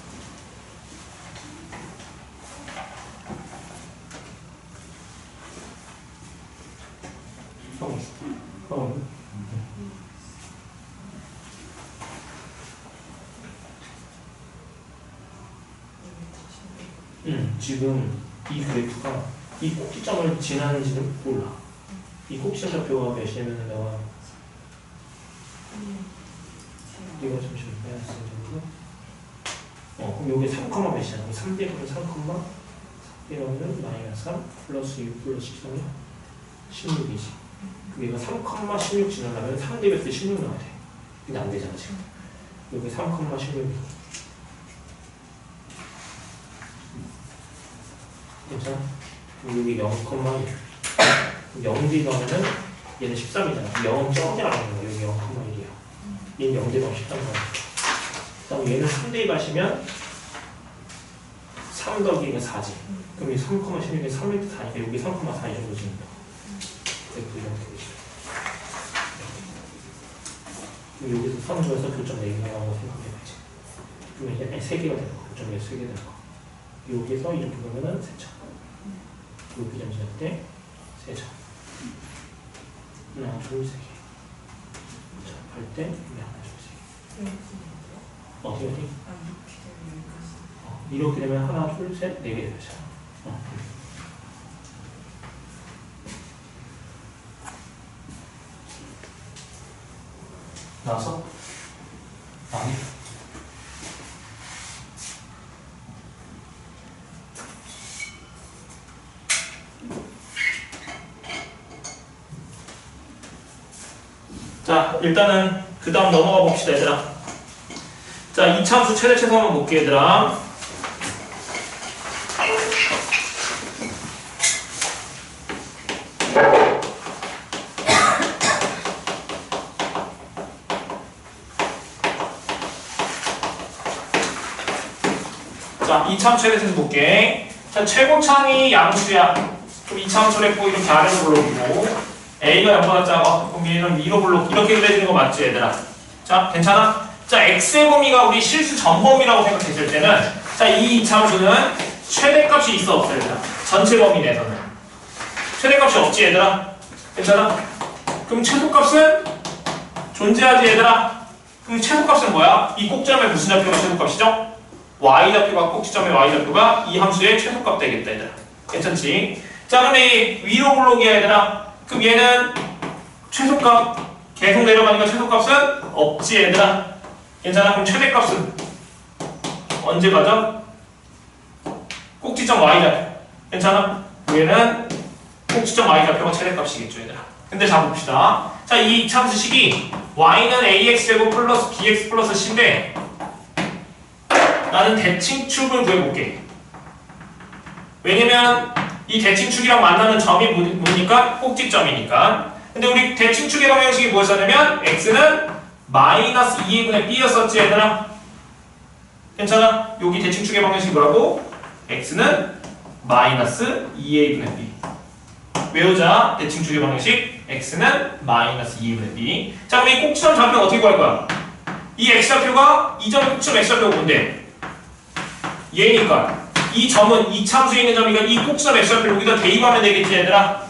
지금 이 그래프가 이 꼭지점을 지나는지는 몰라. 이 꼭지점 좌표가 몇이냐면 내가 이거 잠시만 빼놨어요. 그럼 요게 3, 몇이잖아. 3대분은 3, 3대분은 마이너스 3 플러스 6 플러스 13이야. 16이지. 그럼 얘가 3, 16 지나려면 3대분 때 16 나와야 돼. 근데 안 되잖아 지금. 여기 3, 16이. 괜찮아? 여기 0,1 0 가면은 얘는 13이잖아. 0.1이라는 거야. 여기 0,1이야. 얘는 0 대가 13이야. 그다음 얘는 3대 가시면 3 더하기가 4지. 그럼 이 3,16이 3일 4니까 여기 3,4 이 정도 지는다. 그래서 이 정도 되겠지. 여기서 3 중에서 교점 4개가 나오고 생각해봐야지. 그러면 이제 3개가 되는 거. 교점 3개 되는 거. 여기서 이렇게 보면은 3점. 여기 점 지날 때 3점. 하나, 둘, 3개. 자, 할 때 하나, 둘, 3개. 어디? 이렇게 되면 하나, 둘, 셋, 4개 되잖아. 나왔어? 아니. 자, 일단은 그 다음 넘어가 봅시다, 얘들아. 자, 이참수 최대 최소 한번 볼게, 얘들아. 자, 이참수 최대 최소 볼게. 자, 최고창이 양수야. 그럼 이참수를 했고, 이렇게 아래로 불러오고. A가 0보다 작아. 그럼 얘는 위로 불러 이렇게 그려지는 거 맞지, 얘들아? 자, 괜찮아? 자, x의 범위가 우리 실수 전범위라고 생각했을 때는 자, 이 이참수는 최대값이 있어 없어, 얘들아? 전체 범위 내에서는 최대값이 없지, 얘들아? 괜찮아? 그럼 최소값은 존재하지, 얘들아? 그럼 최소값은 뭐야? 이 꼭지점의 무슨 좌표가 최소값이죠? y좌표가 꼭지점의 y좌표가 이 함수의 최소값 되겠다, 얘들아. 괜찮지? 자, 그럼 이 위로 불러오기야, 얘들아. 그럼 얘는 최소값 계속 내려가니까 최소값은 없지, 얘들아. 괜찮아? 그럼 최대값은 언제 가죠? 꼭지점 y좌표. 괜찮아? 얘는 꼭지점 y좌표가 최대값이겠죠, 얘들아. 근데 자 봅시다. 자, 이 참수식이 y는 ax제곱 플러스 bx 플러스 c인데 나는 대칭축을 구해볼게. 왜냐면 이 대칭축이랑 만나는 점이 뭐니까? 꼭지점이니까. 근데 우리 대칭축의 방정식이 뭐였었냐면 x는 마이너스 2a분의 b였었지, 얘들아. 괜찮아? 여기 대칭축의 방정식이 뭐라고? x는 마이너스 2a분의 b. 외우자. 대칭축의 방정식 x는 마이너스 2a분의 b. 자, 그럼 이 꼭지점 좌표는 어떻게 구할 거야? 이 x좌표가 이 점의 꼭지점 x좌표가 뭔데? 얘니까 이 점은 이 참수에 있는 점이니까 이 꼭지점 x좌표를 여기다 대입하면 되겠지, 얘들아?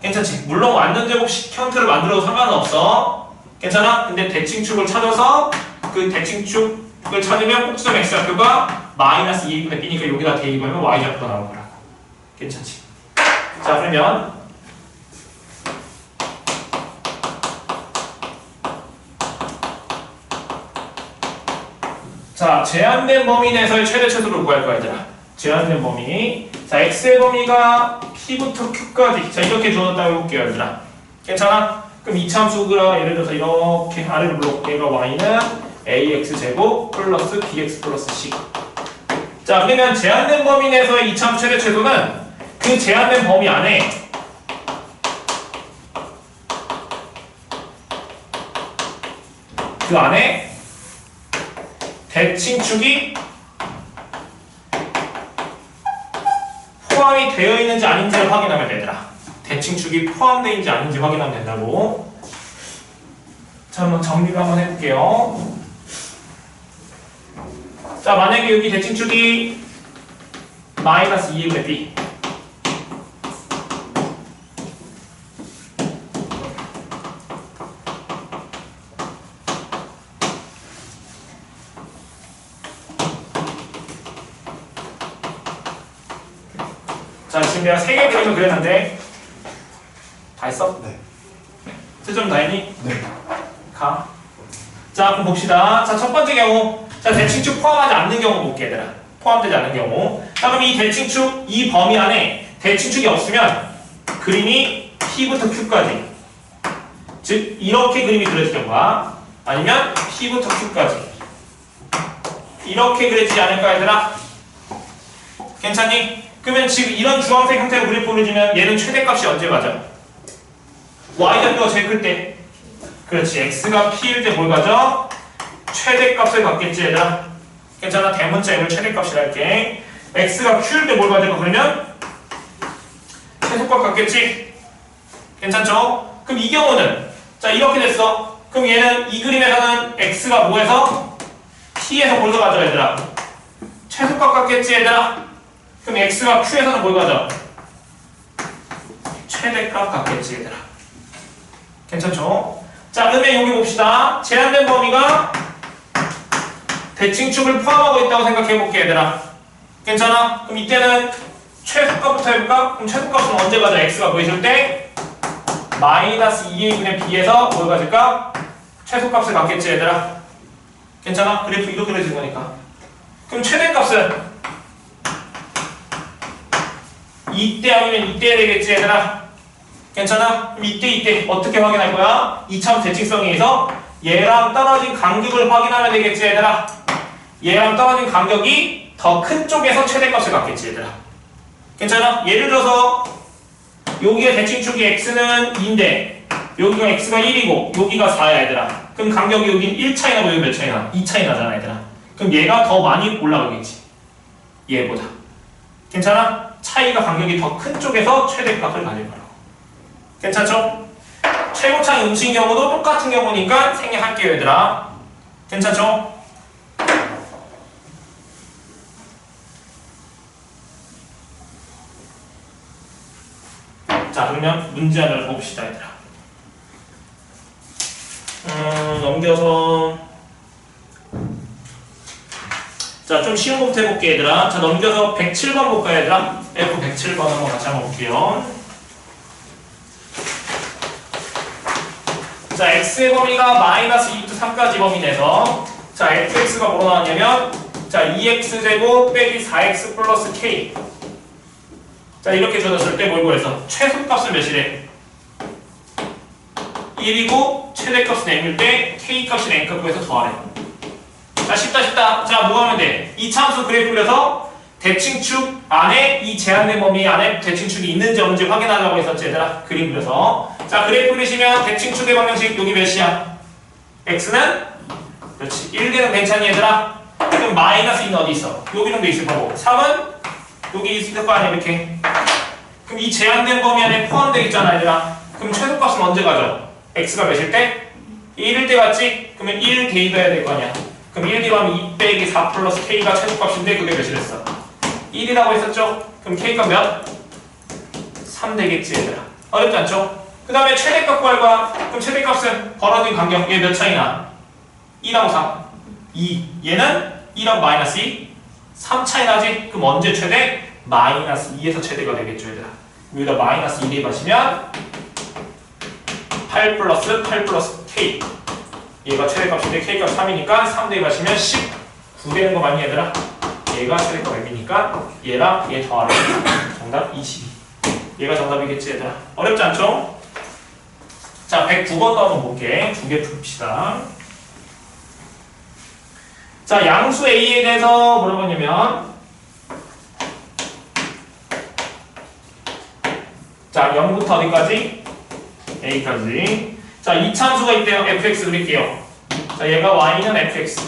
괜찮지? 물론 완전제곱식 형태를 만들어도 상관은 없어. 괜찮아? 근데 대칭축을 찾아서 그 대칭축 그걸 찾으면 꼭지점 x좌표가 마이너스 2a분의 b니까 여기다 대입하면 y좌표가 나올 거라고. 괜찮지? 자, 그러면 자, 제한된 범위 내에서의 최대 최소를 구할 거야, 얘들아. 제한된 범위. 자, x의 범위가 p부터 q까지. 자, 이렇게 주어졌다고 해볼게요, 얘들아. 괜찮아? 그럼 이차함수가 예를 들어서 이렇게 아래로 불러. 얘가 y는 ax제곱 플러스 bx 플러스 c. 자, 그러면 제한된 범위 내에서의 이차함수 최대 최소는 그 제한된 범위 안에 그 안에 대칭축이 포함이 되어 있는지 아닌지를 확인하면 되더라. 대칭축이 포함되어 있는지 아닌지 확인하면 된다고. 자, 한번 정리를 한번 해볼게요. 자, 만약에 여기 대칭축이 마이너스 2분의 b. 자, 지금 내가 3개 그림을 그렸는데 다 했어? 네. 채점 다 했니? 네. 가. 자, 그럼 봅시다. 자, 첫 번째 경우. 자, 대칭축 포함하지 않는 경우 볼게, 얘들아. 포함되지 않는 경우. 자, 그럼 이 대칭축, 이 범위 안에 대칭축이 없으면 그림이 P부터 Q까지. 즉, 이렇게 그림이 그려질 경우가 아니면 P부터 Q까지. 이렇게 그려지지 않을까, 얘들아? 괜찮니? 그러면 지금 이런 주황색 형태로 그래프 그려지면 얘는 최대값이 언제 맞아? y좌표가 제일 클 때. 그렇지. x가 p일 때 뭘 가져? 최대값을 갖겠지, 얘들아. 괜찮아? 대문자 이걸 최대값이라 할게. x가 q일 때 뭘 가져? 그러면 최소값 갖겠지? 괜찮죠? 그럼 이 경우는 자, 이렇게 됐어. 그럼 얘는 이 그림에서는 x가 뭐에서? p에서 뭘 더 가져, 얘들아? 최소값 갖겠지, 얘들아? 그럼 x가 q에서는 뭘 가져? 최대값 갖겠지, 얘들아. 괜찮죠? 자, 그러면 여기 봅시다. 제한된 범위가 대칭축을 포함하고 있다고 생각해볼게, 얘들아. 괜찮아? 그럼 이때는 최소값부터 해볼까? 그럼 최소값은 언제 가져? x가 보이실 때 마이너스 2a분의 b에서 뭘 가질까? 최소값을 갖겠지, 얘들아. 괜찮아? 그래프 이렇게 그려진 거니까. 그럼 최대값은 이때 아니면 이때 되겠지, 얘들아. 괜찮아? 그럼 이때 어떻게 확인할 거야? 이차함 대칭성에서 얘랑 떨어진 간격을 확인하면 되겠지, 얘들아. 얘랑 떨어진 간격이 더 큰 쪽에서 최대값을 갖겠지, 얘들아. 괜찮아? 예를 들어서 여기의 대칭축이 x는 2인데 여기가 x가 1이고 여기가 4야, 얘들아. 그럼 간격이 여긴 1 차이 나고 여기 몇 차이 나? 2 차이 나잖아, 얘들아. 그럼 얘가 더 많이 올라가겠지, 얘보다. 괜찮아? 차이가 간격이 더 큰 쪽에서 최대값을 가질 거라고. 괜찮죠? 최고차이 음수인 경우도 똑같은 경우니까 생략할게요, 얘들아. 괜찮죠? 자, 그러면 문제 하나를 봅시다, 얘들아. 넘겨서 자, 좀 쉬운 거부터 해볼게, 얘들아. 자, 넘겨서 107번 볼까요, 얘들아? F 107번 한번 같이 한번 볼게요. 자, x의 범위가 마이너스 2부터 3까지 범위 내서 자, fx가 뭐로 나왔냐면 자, 2x제곱 빼기 4x 플러스 k. 자, 이렇게 줘졌을 때 뭘 구해서 최소값은 몇이래? 1이고 최대값은 m일 때 k값은 n값 구해서 더하래. 자, 쉽다. 자, 뭐 하면 돼? 이차함수 그래프 그려서 대칭축 안에 이 제한된 범위 안에 대칭축이 있는지 없는지 확인하려고 했었지, 얘들아. 그림 그려서. 자, 그래프 그리시면 대칭축의 방정식 여기 몇이야? x는 그렇지. 1되는 괜찮니, 얘들아? 그럼 마이너스 2는 어디 있어? 여기 정도 있을 거고 3은 여기 있을 거 아니야, 이렇게. 그럼 이 제한된 범위 안에 포함되어 있잖아, 얘들아. 그럼 최소값은 언제 가져? x가 몇일 때? 1일 때 같지? 그러면 1 대입해야 될 거 아니야. 그럼 1 대입하면 2 빼기 4 플러스 k가 최소값인데 그게 몇이랬어? 1이라고 했었죠? 그럼 k가 몇? 3 되겠지, 얘들아. 어렵지 않죠? 그 다음에 최대값 구할 거야. 그럼 최대값은 벌어진 간격 얘 몇 차이나? 2하고 3. 2. 얘는 1하고 마이너스 2. 3 차이 나지? 그럼 언제 최대? 마이너스 2에서 최대가 되겠죠, 얘들아. 여기다 마이너스 2 대입하시면 8 플러스 8 플러스 K. 얘가 최대값인데 K값 3이니까 3 대입하시면 19 되는 거 맞니, 얘들아? 얘가 최대값 M이니까 얘랑 얘 더하라. 정답 22. 얘가 정답이겠지, 얘들아. 어렵지 않죠? 자, 109번도 한번 볼게. 두 개 풉시다. 자, 양수 A에 대해서 뭐라고 했냐면, 자, 0부터 어디까지? A까지. 자, 이차함수가 있대요. fx 그릴게요. 자, 얘가 y는 fx.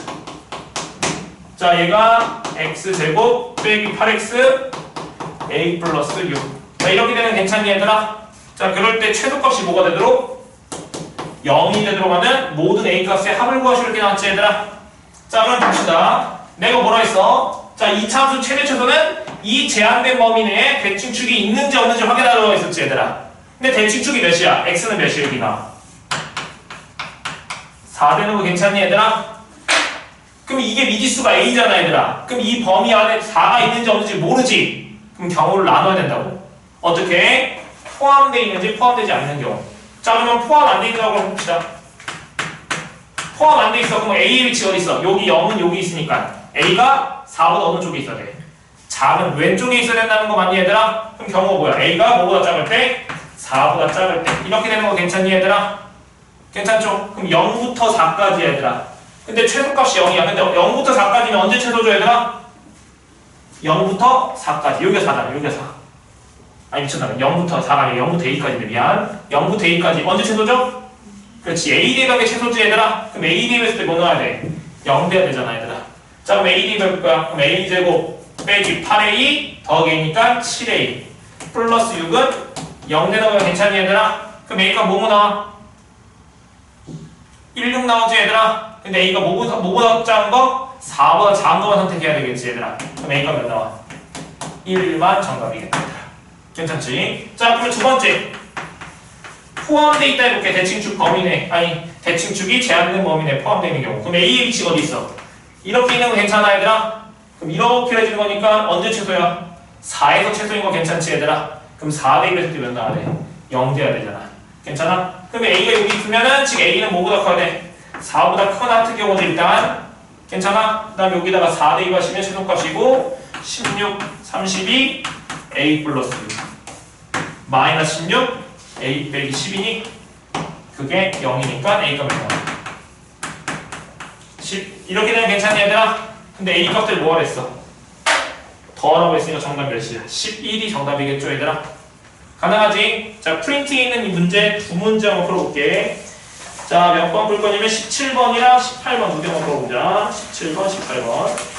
자, 얘가 x제곱 빼기 8x a 플러스 6. 자, 이렇게 되면 괜찮니, 얘들아? 자, 그럴 때 최소값이 뭐가 되도록? 0이 되도록 하면 모든 a 값의 합을 구하시오. 이렇게 나왔지, 얘들아? 자, 그럼 봅시다. 내가 뭐라 했어? 자, 이차함수 최대 최소는 이 제한된 범위 내에 대칭축이 있는지 없는지 확인하라고 했었지, 얘들아. 근데 대칭축이 몇이야? x는 몇이야, 여기가? 4 되는 거 괜찮니, 얘들아? 그럼 이게 미지수가 a잖아, 얘들아. 그럼 이 범위 안에 4가 있는지 없는지 모르지? 그럼 경우를 나눠야 된다고. 어떻게? 포함되어 있는지 포함되지 않는 경우. 자, 그러면 포함 안 돼 있는 거라고 해봅시다. 포함 안 돼 있어. 그럼 a의 위치가 어디 있어? 여기 0은 여기 있으니까 a가 4보다 어느 쪽에 있어야 돼? 작은 왼쪽에 있어야 된다는 거 맞니, 얘들아? 그럼 경우가 뭐야? a가 뭐보다 작을 때? 4보다 작을 때. 이렇게 되는 거 괜찮니, 얘들아? 괜찮죠? 그럼 0부터 4까지, 얘들아. 근데 최소값이 0이야. 근데 0부터 4까지는 언제 최소죠, 얘들아? 0부터 4까지. 여기가 4다. 여기가 4. 아니, 미쳤나 봐. 0부터 4가 아니라 0부터 A까지인데 미안. 0부터 A까지 언제 최소죠? 그렇지. A 대각의 최소지, 얘들아. 그럼 A 대입했을 때 뭐 넣어야 돼? 0 돼야 되잖아, 얘들아. 자, 그럼 A 대입할 거야. 그럼 A 제곱 빼기 8A 더하기 A니까 7A 플러스 6은 0 되는 거야. 괜찮니, 얘들아? 그럼 A가 뭐뭐 나와? 16 나오지, 얘들아? 근데 A가 뭐보다 작은 거? 4보다 작은 거만 선택해야 되겠지, 얘들아. 그럼 A가 몇 나와? 1만 정답이겠다. 괜찮지? 자, 그러면 두 번째. 포함되어 있다 해볼게. 대칭축 범위 내. 아니, 대칭축이 제한된 범위 내에 포함되어 있는 경우. 그럼 A의 위치가 어디 있어? 이렇게 있는 거 괜찮아, 얘들아? 그럼 이렇게 해주는 거니까 언제 최소야? 4에서 최소인 거 괜찮지, 얘들아? 그럼 4 대입했을 때 몇 나와야 돼? 0 돼야 되잖아. 괜찮아? 그러면 A가 여기 있으면은 지금 A는 뭐보다 커야 돼? 4보다 크거나 같은 경우는 일단 괜찮아? 그 다음 여기다가 4 대입하시면 최소값이고 16, 32 A 플러스 6 마이너스 16 A 빼기 10이니 그게 0이니까 A가 몇 나와? 10 이렇게 되면 괜찮니, 얘들아? 근데 A 값들 뭐하라 했어? 더하라고 했으니까 정답 몇이야? 11이 정답이겠죠, 얘들아? 가능하지? 자, 프린팅에 있는 이 문제 두 문제 한번 풀어볼게. 자, 몇 번 풀 거냐면 17번이랑 18번 두 개만 풀어보자. 17번, 18번.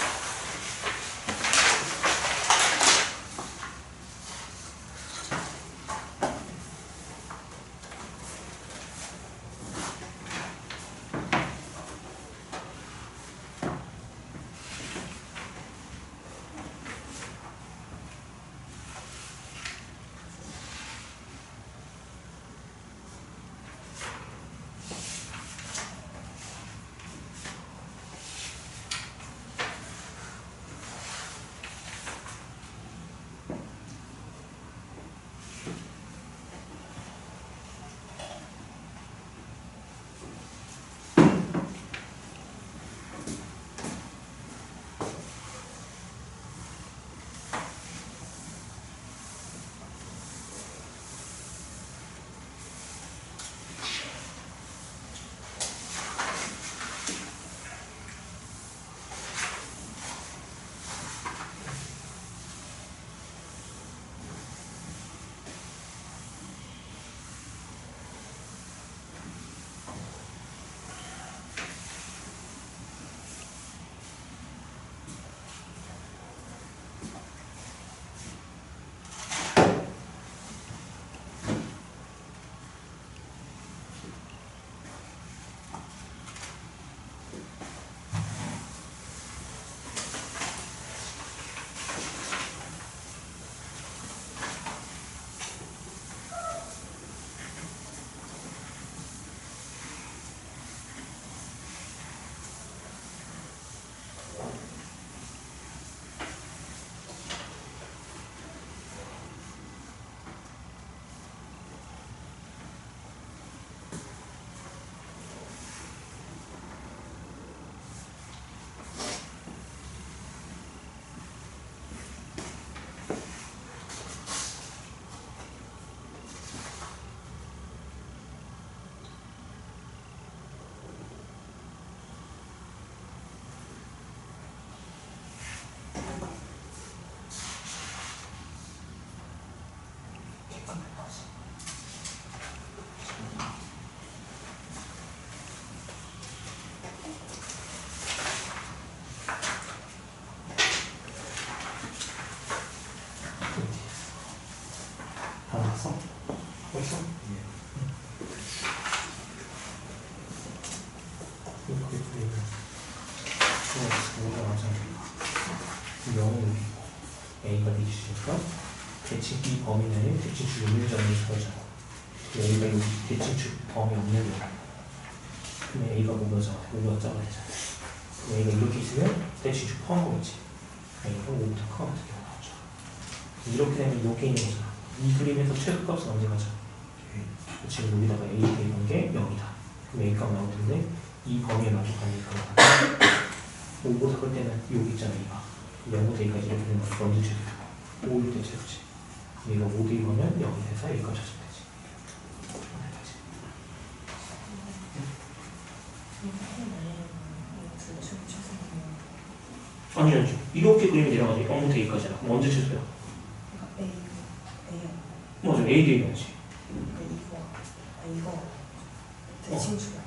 X가 마찬가지야. 0은 여기 있고 A가 B주니까 대칭 B 범위 내에 대칭축 없는 점을 찾아줘. A가 여기 대칭축 범위 없는 점. 그럼 A가 뭐가 작아? 5가 작아야 되잖아. 그럼 A가 이렇게 있으면 대칭축 포함한 거겠지. A가 5부터 커 같은 경우 나오죠. 이렇게 되면 이게 있는 거잖아. 이 그림에서 최소값은 언제 가죠? 지금 여기다가 A 대입한 게 0이다. 그럼 A값 나올 텐데 이 범위에 만족하니까 5보다 클 때는 여기 있잖아. A가 0부터 A까지 이렇게 되는 거야. 먼저 최소야. 5일 때 최소지. 얘가 5 대입하면 0이 돼서 A값 찾으면 되지. 아니죠. 이렇게 그림이 내려가지. 0부터 A까지나. 그럼 언제 최소야? 맞아. A 대입해야지. 이거 대칭수가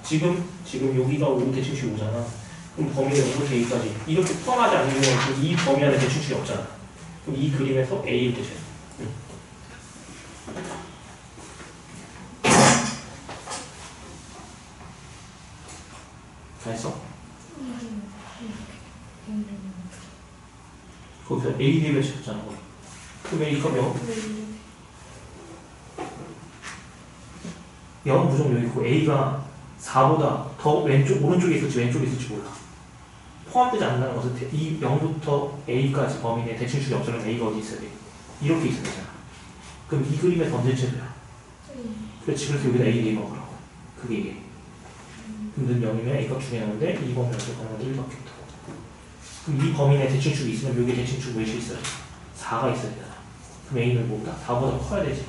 지금 여기가 5 대칭축이 5잖아. 그럼 범위는 5부터 A까지 이렇게 포함하지 않는 경우는 이 범위 안에 대칭축이 없잖아. 그럼 이 그림에서 A일 때 최소. 다 했어? 거기서 A 대입을 쳤잖아. 그럼 A가 몇? 0은 무조건 여기 있고 A가 4보다 더 왼쪽, 오른쪽에 있을지 왼쪽에 있을지 몰라. 포함되지 않는다는 것은 이 0부터 A까지 범위 내에 대칭축이 없으면 A가 어디 있어야 돼? 이렇게 있어야 되잖아. 그럼 이 그림에서 언제 최소야? 그렇지. 그래서 여기다 A 대입하라고. 그게 이게. 그럼 는 0이면 A값 중에 나오는데 이 범위 안에서 가는 건 1밖에 없다. 그럼 이 범위 내에 대칭축이 있으면 여기에 대칭축 몇이 있어야 돼? 4가 있어야 되잖아. 그럼 A는 뭐다? 4보다 커야 되지.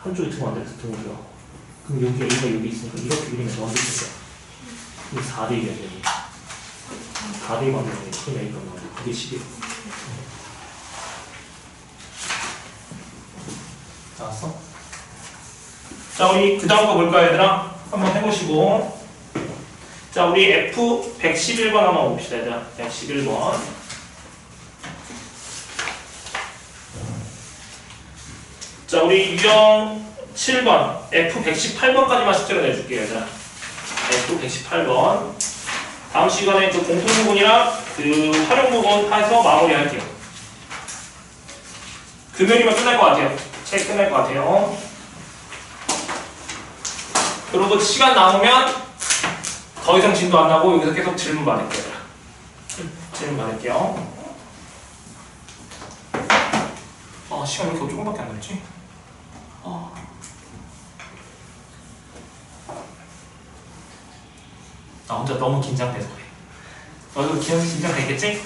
한쪽이 등 안 돼서 등을 들어가고. 그럼 여기 A가 여기 있으니까 이렇게 그리면서 언제 최소야? 이게 4 대입이야 되지. 4 대입하면 그럼 A가 나와요. 그게 10이야. 나왔어? 자, 우리 그 다음 거 볼까요, 얘들아? 한번 해보시고. 자, 우리 F 111번 한번 봅시다, 얘들아. 111번. 자, 우리 유형 7번, F 118번까지만 숙제로 내줄게요, 얘들아. F 118번. 다음 시간에 그 공통 부분이랑 그 활용 부분 해서 마무리할게요. 금요일이면 끝날 것 같아요. 책 끝날 것 같아요. 그리고 시간 남으면 더 이상 진도 안 나고 여기서 계속 질문 받을게요. 질문 받을게요. 시간 왜 이렇게 조금밖에 안 남지? 나 혼자 너무 긴장돼서 그래. 너도 긴장되겠지?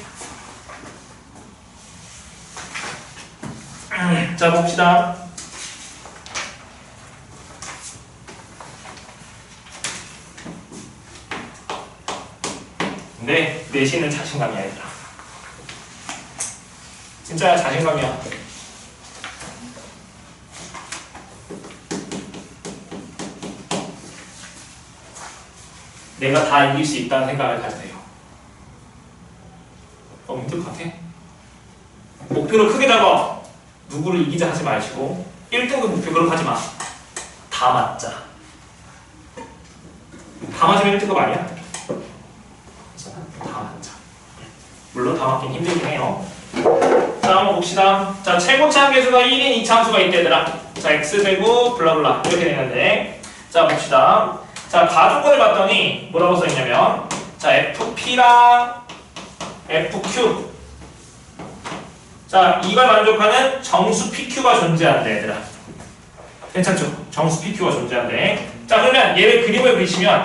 자, 봅시다. 네, 내신은 자신감이야, 얘들아. 진짜 자신감이야. 내가 다 이길 수 있다는 생각을 가지세요. 너무 힘들 것 같아? 목표를 크게 잡아. 누구를 이기자 하지 마시고 1등급 목표 그렇게 하지 마. 다 맞자. 다 맞으면 1등급 아니야? 다 맞자. 물론 다 맞긴 힘들긴 해요. 자, 한번 봅시다. 자, 최고차 함계수가 1인 2차함수가 있대, 얘들아. 자, x제곱 블라블라 이렇게 되는데, 자, 봅시다. 자, 가족권을 봤더니 뭐라고 써있냐면, 자, FP랑 FQ. 자, 이걸 만족하는 정수 PQ가 존재한대, 얘들아. 괜찮죠? 정수 PQ가 존재한대. 자, 그러면 얘를 그림을 그리시면,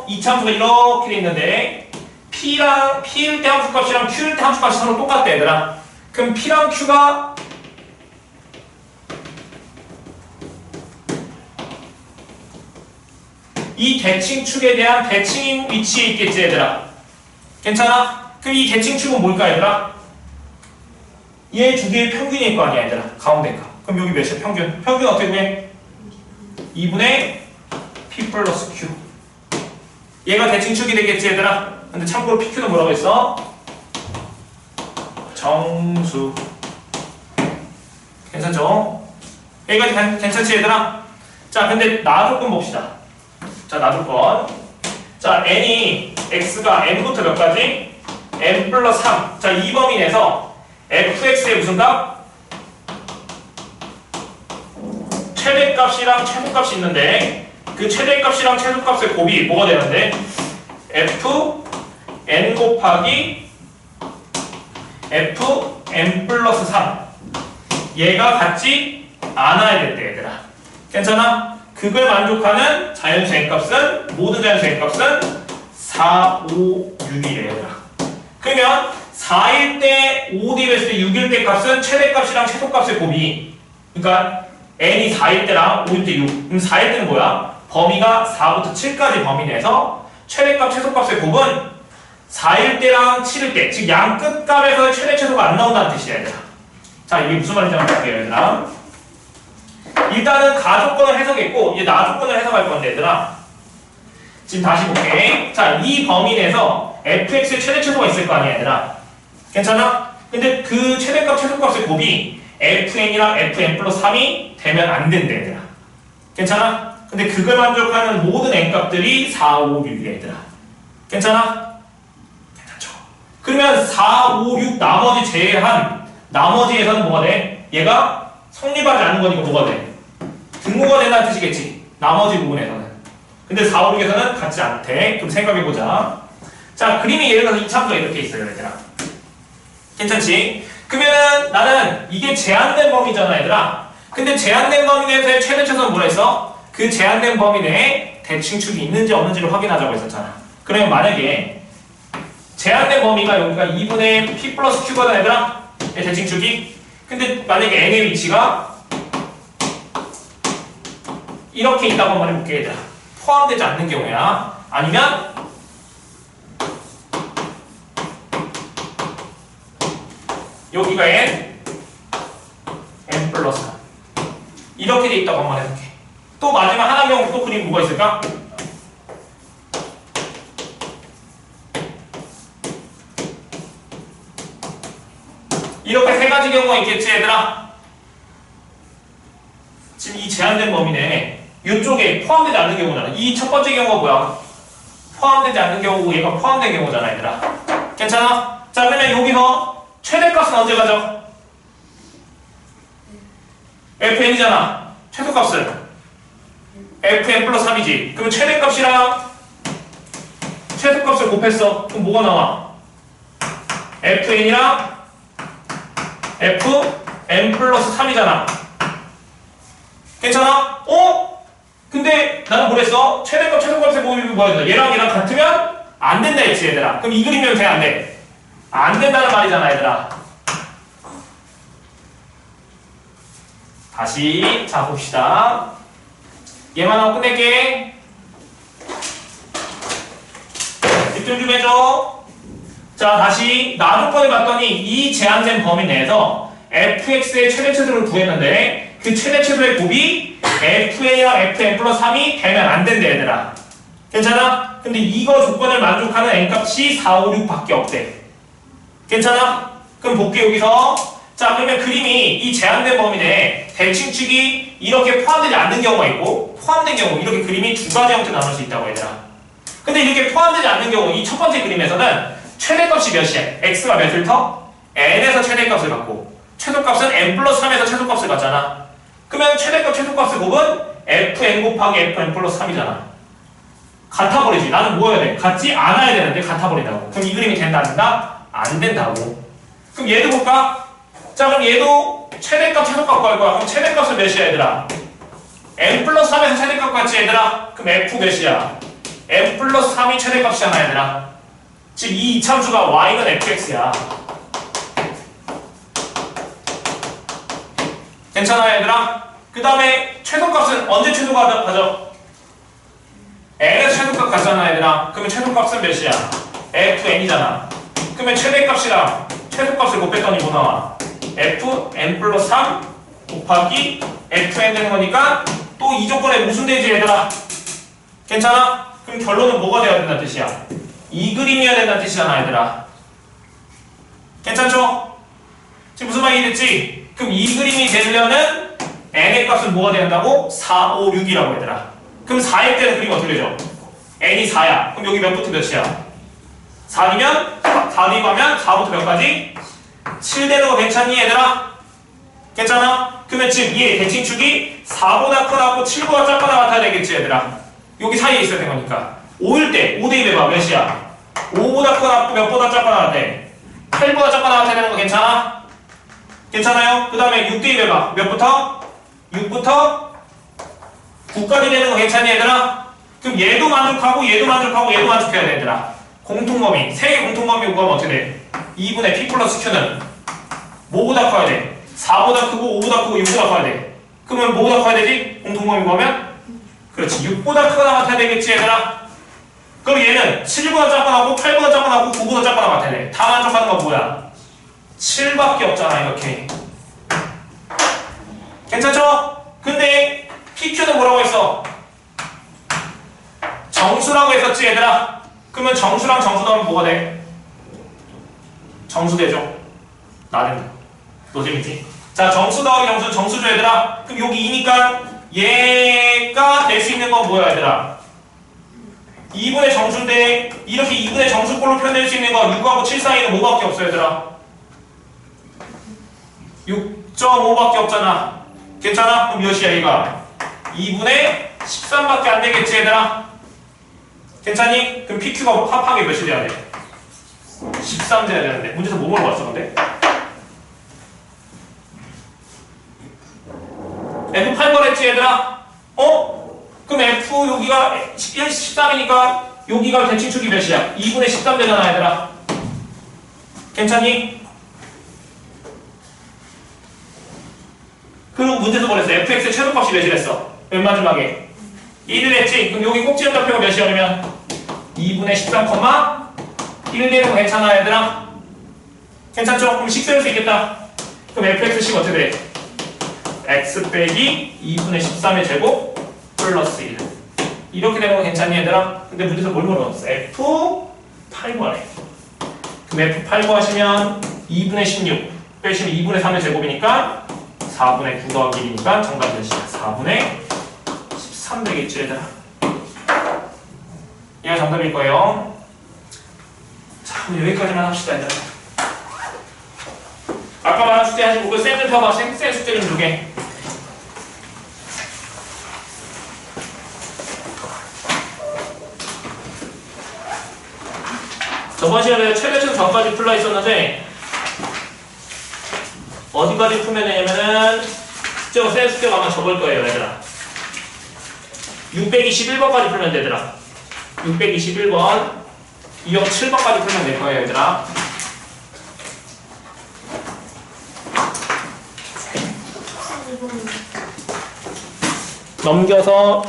이 참수가 이렇게 돼 있는데, P일 때 함수값이랑 Q일 때 함수값이 서로 똑같대, 얘들아. 그럼 P랑 Q가 이 대칭축에 대한 대칭인 위치에 있겠지, 얘들아. 괜찮아? 그럼 이 대칭축은 뭘까, 얘들아? 얘 두 개의 평균일 거 아니야, 얘들아. 가운데가. 그럼 여기 몇이야, 평균? 평균 어떻게 구해? 2분의 P 플러스 Q. 얘가 대칭축이 되겠지, 얘들아. 근데 참고로 PQ는 뭐라고 했어? 정수. 괜찮죠? 여기까지 괜찮지, 얘들아? 자, 근데 나 조건 봅시다. 자, 나 조건. 자, n이 x가 n부터 몇 가지? n 플러스 3. 자, 이 범위 내에서 fx의 무슨 값? 최대값이랑 최소값이 있는데 그 최대값이랑 최소값의 곱이 뭐가 되는데 f n 곱하기 f n 플러스 3 얘가 같지 않아야 된대 얘들아. 괜찮아? 그걸 만족하는 자연수 n값은 모든 자연수 n값은 4, 5, 6이래 얘들아. 그러면 4일 때 5대 했을 때 6일 때 값은 최대값이랑 최소값의 곱이 그러니까 n이 4일 때랑 5일 때 6. 그럼 4일 때는 뭐야? 범위가 4부터 7까지 범위 내에서 최대값, 최소값의 곱은 4일 때랑 7일 때, 즉 양 끝값에서 최대, 최소가 안 나온다는 뜻이야, 얘들아. 자, 이게 무슨 말인지 한번 볼게요, 얘들아. 일단은 가조건을 해석했고, 이제 나조건을 해석할 건데, 얘들아. 지금 다시 볼게. 자, 이 범위 내에서 fx의 최대, 최소가 있을 거 아니야, 얘들아. 괜찮아? 근데 그 최대값, 최소값의 곱이 fn이랑 fn 플러스 3이 되면 안 된대, 얘들아. 괜찮아? 근데 그걸 만족하는 모든 n값들이 4, 5, 6이야, 얘들아. 괜찮아? 괜찮죠? 그러면 4, 5, 6 나머지 제외한 나머지에서는 뭐가 돼? 얘가 성립하지 않는 거니까 뭐가 돼? 등호가 된다는 뜻이겠지? 나머지 부분에서는. 근데 4, 5, 6에서는 같지 않대. 그럼 생각해보자. 자, 그림이 예를 들어서 이참수가 이렇게 있어요, 얘들아. 괜찮지? 그러면은 나는 이게 제한된 범위잖아, 얘들아. 근데 제한된 범위 내에서의 최대 최소는 뭐라 했어? 그 제한된 범위 내에 대칭축이 있는지 없는지를 확인하자고 했었잖아. 그러면 만약에 제한된 범위가 여기가 2분의 p 플러스 q거든, 얘들아. 대칭축이. 근데 만약에 n의 위치가 이렇게 있다고 한번 해볼게, 얘들아. 포함되지 않는 경우야. 아니면 여기가 n 플러스 3 이렇게 돼 있다고 한번 해볼게. 또 마지막 하나 경우 또 그림 뭐가 있을까? 이렇게 세 가지 경우가 있겠지, 얘들아. 지금 이 제한된 범위 내에 이쪽에 포함되지 않는 경우잖아. 이 첫 번째 경우가 뭐야? 포함되지 않는 경우고 얘가 포함된 경우잖아, 얘들아. 괜찮아? 자, 그러면 여기서 최대값은 언제 가져? fn이잖아. 최소값은 fn 플러스 3이지. 그러면 최대값이랑 최소값을 곱했어. 그럼 뭐가 나와? fn이랑 fn 플러스 3이잖아. 괜찮아? 어? 근데 나는 뭐랬어? 최대값, 최소값의 곱이 뭐야? 얘랑 얘랑 같으면 안 된다 했지, 얘들아. 그럼 이 그림이면 돼, 안 돼? 안 된다는 말이잖아, 얘들아. 다시 자 봅시다. 얘만 하고 끝낼게. 집중 좀 해줘. 자, 다시 나조건을 봤더니 이 제한된 범위 내에서 fx의 최대 최소를 구했는데 그 최대 최소의 곱이 fn이랑 fn 플러스 3이 되면 안 된대, 얘들아. 괜찮아? 근데 이거 조건을 만족하는 n값이 4, 5, 6밖에 없대. 괜찮아? 그럼 볼게, 여기서. 자, 그러면 그림이 이 제한된 범위 내에 대칭축이 이렇게 포함되지 않는 경우가 있고 포함된 경우 이렇게 그림이 두 가지 형태로 나눌 수 있다고, 얘들아. 근데 이렇게 포함되지 않는 경우 이 첫 번째 그림에서는 최대값이 몇이야? x가 몇을 터? n에서 최대값을 갖고 최소값은 n 플러스 3에서 최소값을 갖잖아. 그러면 최대값, 최소값의 곱은 fn 곱하기 fn 플러스 3이잖아. 같아버리지. 나는 뭐 해야 돼? 같지 않아야 되는데 같아버린다고. 그럼 이 그림이 된다, 안 된다? 안 된다고. 그럼 얘도 볼까? 자, 그럼 얘도 최대값, 최소값 구할 거야. 그럼 최대값은 몇이야, 얘들아? n 플러스 3에서 최대값 같지, 얘들아? 그럼 f 몇이야? n 플러스 3이 최대값이잖아, 얘들아. 즉, 이 이참수가 y는 fx야. 괜찮아, 얘들아? 그 다음에 최소값은 언제 최소가 가져? n에서 최소값 가잖아, 얘들아. 그러면 최소값은 몇이야? fn이잖아. 그러면 최대값이랑 최소값을 곱했더니 뭐 나와? fn 플러스 3 곱하기 fn 되는 거니까 또 이 조건에 무슨 되지, 얘들아? 괜찮아? 그럼 결론은 뭐가 돼야 된다는 뜻이야? 이 그림이어야 된다는 뜻이잖아, 얘들아. 괜찮죠? 지금 무슨 말이 됐지? 그럼 이 그림이 되려면 n의 값은 뭐가 돼야 된다고? 4, 5, 6이라고, 얘들아. 그럼 4일 때는 그림 어떻게 되죠? n이 4야. 그럼 여기 몇부터 몇이야? 4이면 4 대입하면 4부터 몇까지? 7 되는 거 괜찮니 얘들아? 괜찮아? 그러면 지금 얘 대칭축이 4보다 크다고 7보다 작거나 같아야 되겠지 얘들아. 여기 사이에 있어야 되는 거니까 5일 때 5 대입해봐. 몇이야? 5보다 크다고 몇보다 작거나 같아? 8보다 작거나 같아야 되는 거 괜찮아? 괜찮아요? 그 다음에 6 대입해봐. 몇부터? 6부터 9까지 되는 거 괜찮니 얘들아? 그럼 얘도 만족하고 얘도 만족하고 얘도 만족해야 돼 얘들아. 공통범위, 세 개 공통범위 구하면 어떻게 돼? 2분의 p 플러스 q는 뭐보다 커야 돼? 4보다 크고 5보다 크고 6보다 커야 돼. 그러면 뭐보다 커야 되지? 공통범위 구하면? 그렇지, 6보다 크거나 같아야 되겠지 얘들아. 그럼 얘는 7보다 작거나 하고 8보다 작거나 하고 9보다 작거나 같아야 돼. 다 만족하는 건 뭐야? 7밖에 없잖아 이렇게. 괜찮죠? 근데 PQ는 뭐라고 했어? 정수라고 했었지 얘들아. 그러면 정수랑 정수 더하면 뭐가 돼? 정수 되죠? 나는 너 재밌지? 자, 정수 더하기 정수는 정수죠 얘들아. 그럼 여기 2니까 얘가 될 수 있는 건 뭐야 얘들아? 2분의 정수인데 이렇게 2분의 정수꼴로 표현될 수 있는 건 6하고 7 사이는 뭐밖에 없어 얘들아? 6.5밖에 없잖아. 괜찮아? 그럼 몇이야 얘가? 2분의 13밖에 안 되겠지 얘들아? 괜찮니? 그럼 PQ가 합한 게 몇이 돼야 돼? 13 돼야 되는데 문제에서 뭐 물어봤어 근데? F8 거랬지 얘들아? 어? 그럼 F 여기가 13이니까 여기가 대칭축이 몇이야? 2분의 13 되잖아 얘들아. 괜찮니? 그리고 문제에서 뭐랬어? fx의 최소값이 몇이랬어? 맨 마지막에 1을 했지? 그럼 여기 꼭지점 좌표가 몇이야 그러면? 2분의 13, 1 되는 거 괜찮아 얘들아? 괜찮죠? 그럼 식 세울 수 있겠다. 그럼 fx식 어떻게 돼? x 빼기 2분의 13의 제곱 플러스 1 이렇게 되는 거 괜찮니 얘들아? 근데 문제에서 뭘 물어봤어? f8 구하래. 그럼 f8 구하시면 2분의 16 빼시면 2분의 3의 제곱이니까 4분의 9 더하기 1이니까 정답 몇이야? 4분의 13 되겠지 얘들아. 얘가 정답일 거예요. 자, 그럼 여기까지만 합시다 얘들아. 아까 말한 숙제 하시고 그 쌤들 펴봐. 쌤 숙제 좀 주게. 저번 시간에 최대층 전까지 풀라 있었는데 어디까지 풀면 되냐면은 쌤 숙제가 아마 적을 거예요 얘들아. 621번까지 풀면 되더라. 621번 2형 7번까지 풀면 될 거예요 얘들아. 넘겨서